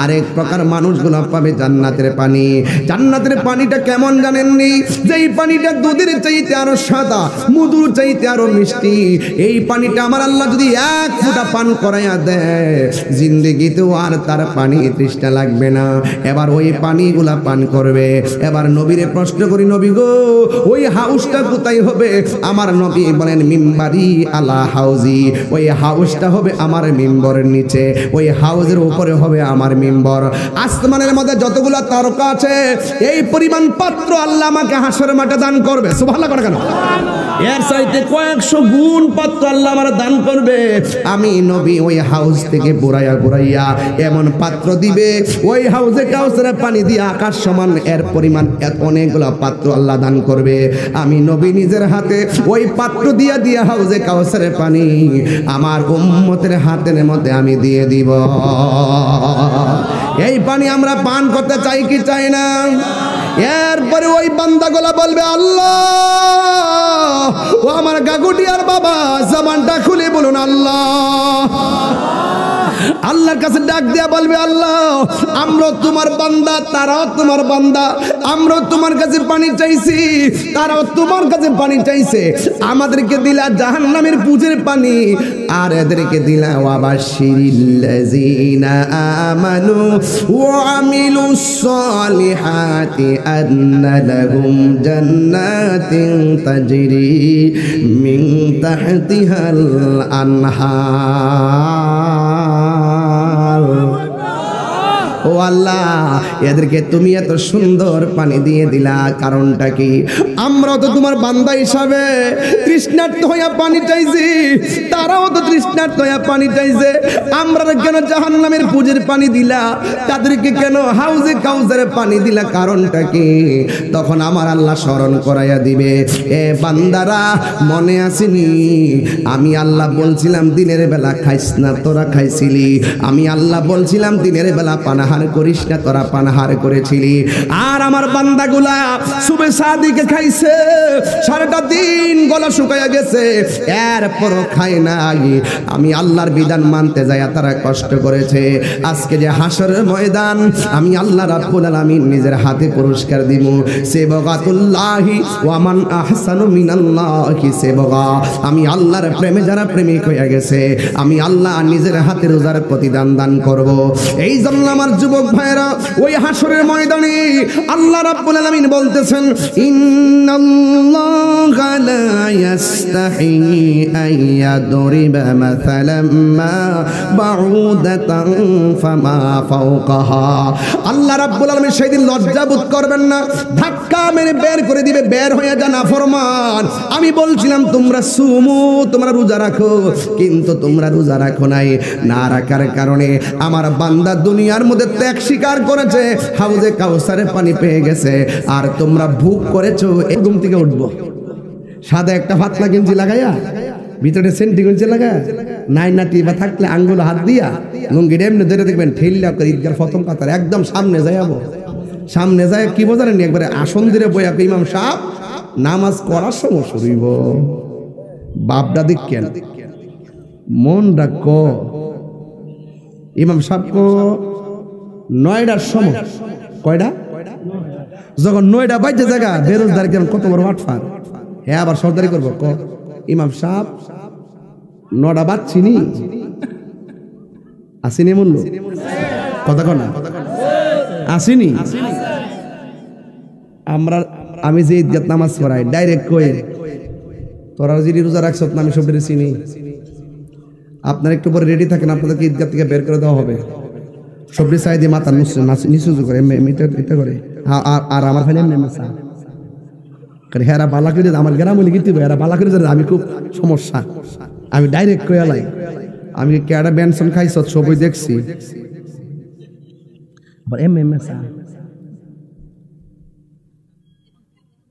আরেক প্রকার মানুষগুলো পাবে জান্নাতের পানি। জান্নাতের পানিটা কেমন জানেননি? যেই পানিটা দুধের চাইতে আরো সাদা, মধুর চাইতে আরো মিষ্টি। এই পানিটা আমার আল্লাহ যদি 1 ফোঁটা পান করাইয়া দেয়, জিন্দেগিতেও আর তার পানি তৃষ্ণা লাগবে না। এবার ওই পানিগুলা পান করবে। এবার নবীরে প্রশ্ন করি, নবী গো ওই হাউসটা কোথায় হবে? আমার নবী বলেন মিম্বারি আলা হাউজ হাউজি, ওই হাউসটা হবে আমার মিম্বরের নিচে, ওই হাউজের উপরে হবে আমার মিম্বর। আসমানের মধ্যে যতগুলো তারকা আছে এই পরিমাণ পাত্র আল্লাহ আমাকে হাসরের মাঠে দান করবে। সুবহানাল্লাহ করে কেন? এর চাইতে কয়েকশো গুণ পাত্র আল্লাহ আমার দান করবে। আমি নবী ওই হাউস থেকে বুড়াইয়া বুড়াইয়া এমন পাত্র দিবে, ওই হাউজে কাউসারের পানি দিয়ে আকাশ সমান এর পরিমাণ অনেকগুলো পাত্র আল্লাহ দান করবে। আমি নবী নিজের হাতে ওই পাত্র দিয়া দিয়া হাউজে কাউসারের পানি আমার উম্মতের হাতের মধ্যে আমি দিয়ে দিব। এই পানি আমরা পান করতে চাই কি চাই না? এরপরে ওই বান্দাগুলা বলবে, আল্লাহ ও আমার গাগুটিয়ার বাবা, জবানটা খুলে বলুন আল্লাহ। আল্লাহর কাছে ডাক দিয়া বলবে, আল্লাহ আমরা তোমার বান্দা, তারাও তোমার বান্দা, আমরা তোমার কাছে পানি চাইছি, তারাও তোমার কাছে পানি চাইছে। আমাদেরকে দিলা জাহান্নামের পুজের পানি, আর এদেরকে দিলা ওয়াবাশশিরিল্লাযীনা আমানু ওয়া আমিলুস সালিহাতি আন্না লাহুম জান্নাতিন তাজরি মিন তাহতিহাল আনহার। ও আল্লাহ, এদেরকে তুমি এত সুন্দর পানি দিয়ে দিলা, কারণটা কি? আমরা তো তোমার বান্দা হিসাবে তৃষ্ণার্ত হইয়া পানি চাইছি, তারাও তো তৃষ্ণার্ত হইয়া পানি চাইছে। আমরা কেন জাহান্নামের পুজের পানি দিলা, তাদেরকে কেন হাউজে কাউসারের পানি দিলা, কারণটা কি? তখন আমার আল্লাহ স্মরণ করাইয়া দিবে, এ বান্দারা মনে আসেনি আমি আল্লাহ বলছিলাম দিনের বেলা খাইস না, তোরা খাইছিলি। আমি আল্লাহ বলছিলাম দিনের বেলা পানাহার করিস না, তোরা পানাহার করেছিলি। আর আমার বান্দাগুলা সুবে সাদিকে খাইছে, সারাটা দিন গলা শুকাইয়া গেছে, এরপরও খায় নাই। আমি আল্লাহর বিধান মানতে যাইয়া তারা কষ্ট করেছে। আজকে যে হাসরের ময়দান, আমি আল্লাহ রাব্বুল আলামিন নিজের হাতে পুরস্কার দিব। সেবগাতুল্লাহি ওয়া মান আহসানু মিনাল্লাহি সেবগা। আমি আল্লাহর প্রেমে যারা প্রেমিক হয়ে গেছে, আমি আল্লাহ নিজের হাতে রোজার প্রতিদান দান করব। এই জন্য আমার যুবক ভাইরা, ওই হাসরের ময়দানে আল্লাহ রাব্বুল আলামিন বলতেছেন, ইন্নাল্লাহা লা ইয়াস্তাহি আইয়াদরিবা মাসালাম মা বাউদাতান ফামা ফাওকাহা। আল্লাহ রাব্বুল আলামিন সেদিন লজ্জা বোধ করবেন না, ধাক্কা মেরে বের করে দিবে, বের হয়ে যা নাফরমান। আমি বলছিলাম তোমরা সুমু, তোমরা রোজা রাখো, কিন্তু তোমরা রোজা রাখো নাই। না রাখার কারণে আমার বান্দা দুনিয়ার মধ্যে ত্যাগ স্বীকার করেছে, হাউজে কাউসারের পানি পেয়ে গেছে, আর তোমরা ভোগ করেছো। এই ঘুম থেকে উঠবো, সাদা একটা পাতলা গেঞ্জি লাগাইয়া ভিতরে সেন্টি গেঞ্জি লাগায় নাই নাটি বা থাকলে আঙ্গুল হাত দিয়া লুঙ্গিটা এমনি ধরে দেখবেন ঠেললা করে ঈদগার প্রথম কাতার একদম সামনে যাইয়াবো। সামনে যায় কি বোঝালেন, একবারে আসন ধরে বইয়া ইমাম সাহেব নামাজ করার সময় শুরুইব। বাপডা দেখেন মন ডাক, ইমাম সাহেব 9টার সময়, কয়টা যখন 9টা বাজে জায়গা বেরোজদার কেমন কত বড় মাঠফার, হ্যাঁ আবার সর্দারি করবো। ইমাম সাহেব 9টা বাজছিনি আসিনি, মূল্য কথা কনা আসিনি। আমরা আমি যে ঈদগাহ নামাজ পড়াই ডাইরেক্ট কই, তোরা যদি রোজা রাখছ না আমি সব চিনি, আপনার একটু পরে রেডি থাকেন, আপনাদেরকে ঈদগাহ থেকে বের করে দেওয়া হবে। সবরি চাই দিয়ে মাথা নিচু করে এটা করে, আর আমার খালি এমনি হেরা বালা করে আমার গ্রাম হলে কিন্তু হেরা বালা করে আমি খুব সমস্যা। আমি ডাইরেক্ট কয়ে লাই, আমি কেডা বেনসন খাইছ সবই দেখছি।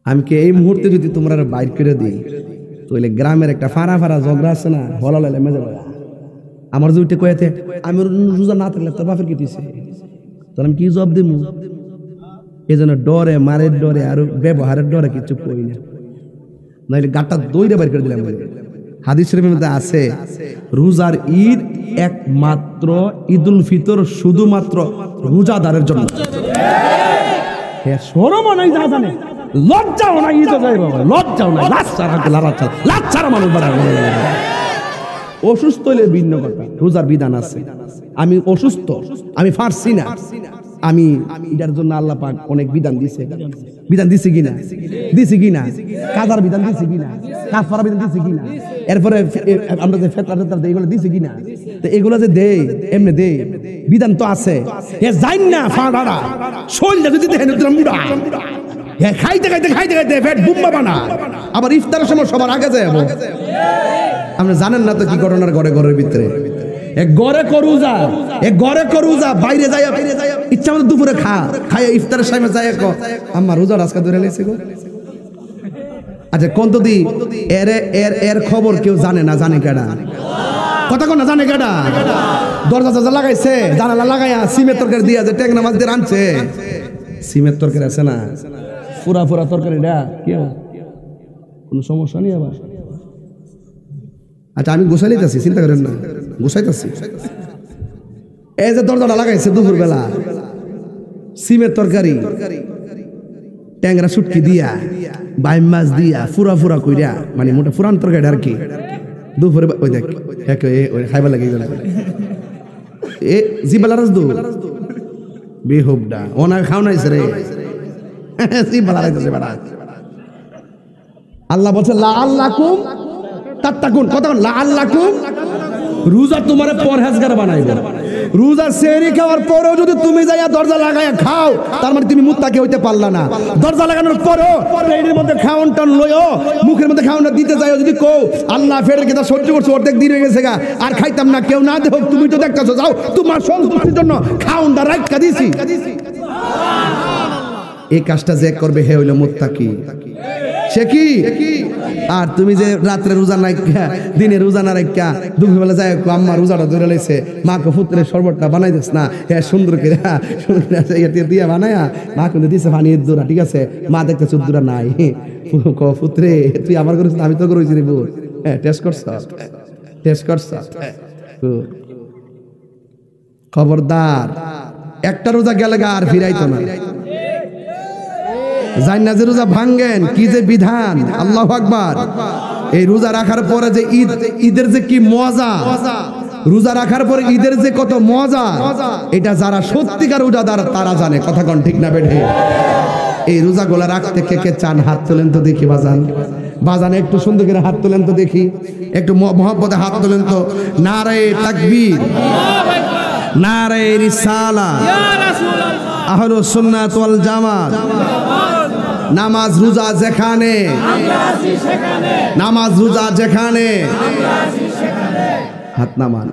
আমি কি এই মুহূর্তে যদি তোমরা বাইর করে দিই, তাহলে গ্রামের একটা ফাড়া ফাড়া ঝগড়া আছে না, হলা লাইলে মেজে আমার যদি কয়েতে আমি রোজা না থাকলে তোর বাপের কেটেছে, তাহলে আমি কি জবাব দিব? এই জন্য ডরে, মারের ডরে আর ব্যবহারের ডরে কিছু কই না, নাহলে গাটা দইটা বের করে দিলাম। হাদিস শরীফের মধ্যে আছে রোজার ঈদ একমাত্র ঈদুল ফিতর শুধুমাত্র রোজাদারের জন্য। হ্যাঁ শরমও নাই, যা জানে লজ্জাও নাই, ঈদ যাই বাবা লজ্জাও নাই, লাচ্ছারা মানুষ বাড়ায়। অসুস্থ হলে ভিন্ন কথা, রোজার বিধান আছে। আমি অসুস্থ, আমি পারছি না, আমি এটার জন্য আল্লাহ পাক অনেক বিধান দিছে। বিধান দিছে কিনা? দিছে কিনা? কাজার বিধান দিছে কিনা? কাফারা বিধান দিছে কিনা? এরপরে আমরা যে ফেতরা দেই এগুলো দিছি কিনা, তো এগুলো যে দেই এমনি দেই বিধান তো আছে। এ জাইন না ফাড়াড়া শৈলটা যদি দেখেন মুড়া খাইতে খাইতে খাইতে খাইতে পেট বুম্বা বানা, আবার ইফতারের সময় সবার আগে যায়। আপনি জানেন না তো কি ঘটনার ঘরের ভিতরে ঘরে করুজা বাইরে যায় ইচ্ছা মতো দুপুরে খায় ইফতারের সময় যায় আমার রোজা আজকে ধরে লেছে গো। আচ্ছা কোন দি এর খবর কেউ জানে না, জানে কেডা? কথা কোন না জানে কেডা? দরজা লাগাইছে, জানালা লাগাইয়া সিমের তরকারি দিয়া যে ট্যাংরা মাছ দিয়ে রাঁধছে, সিমের তরকারি আছে না পুরা তরকারিটা কি কোন সমস্যা নেই আবার। আচ্ছা আমি গোসাই লিতেছি, চিন্তা করেন না, গোসাইতেছি। এই যে দরজাটা লাগাইছে দুপুর বেলা সিমের তরকারি ট্যাংরা শুটকি দিয়া বাইম মাছ দিয়া ফুরা কইরা, মানে মোটা ফুরান তরকারি আর কি দুপুরে ওই দেখ খাইবার লাগে এ জিবালা রাজদু বেহুবডা ওনা খাও নাইছে রে জিবালা রাইছে বেটা। আল্লাহ বলছে লা আল্লাকুম তাত্তাকুন, কথা লা আল্লাকুম, রোজা তোমারে পরহেজগার বানাইবে। রোজা সেহরি খাওয়ার পরেও যদি তুমি যাইয়া দরজা লাগাইয়া খাও তার মানে তুমি মুত্তাকি হইতে পারলা না। দরজা লাগানোর পরেও প্লেটের মধ্যে খাওয়ান টান লইও মুখের মধ্যে খাওয়ানটা দিতে যাইও, যদি কও আল্লাহ ফেরের কথা সহ্য করছো অর্ধেক দিন হয়ে গেছে গা আর খাইতাম না, কেউ না দেখো তুমি তো দেখতেছো, যাও তোমার সন্তুষ্টির জন্য খাওয়ানটা রাখা দিছি। এই কাজটা যে করবে হে হইল মুত্তাকি। সে কি? আর তুমি যে রাত্রে রোজা নাই দিনে রোজা না রাখা দুপুরবেলা যায় আম্মা রোজাটা ধরে লাইছে মাকে পুত্রের শরবতটা বানাই দিস না, হ্যাঁ সুন্দর করে দিয়া বানায়া মা কিন্তু দিছে পানি দূরা, ঠিক আছে মা দেখতে চুদ্দুরা নাই পুত্রে তুই আমার করেছিস আমি তো করেছি রে বোন, হ্যাঁ টেস্ট করছ। খবরদার একটা রোজা গেলে আর ফিরাইতো না। জান্নাত যে রোজা ভাঙ্গেন কি যে বিধান, আল্লাহু আকবার। এই রোজা রাখার পরে যে ঈদের যে কি মজা, রোজা রাখার পরে ঈদের যে কত মজা, এটা যারা সত্যিকার রোজাদার তারা জানে, কথা কোন ঠিক না বেঠে? এই রোজা গোলা রাখতে কে কে চান হাত তোলেন তো দেখি বাজান একটু সুন্দর করে হাত তোলেন তো দেখি, একটু মহব্বতে হাত তোলেন তো। নারে তাকবীর, নারে রিসালাত, আহলুস সুন্নাত ওয়াল জামাত। নামাজ রোজা যেখানে, নামাজ রোজা যেখানে, হাত নামান।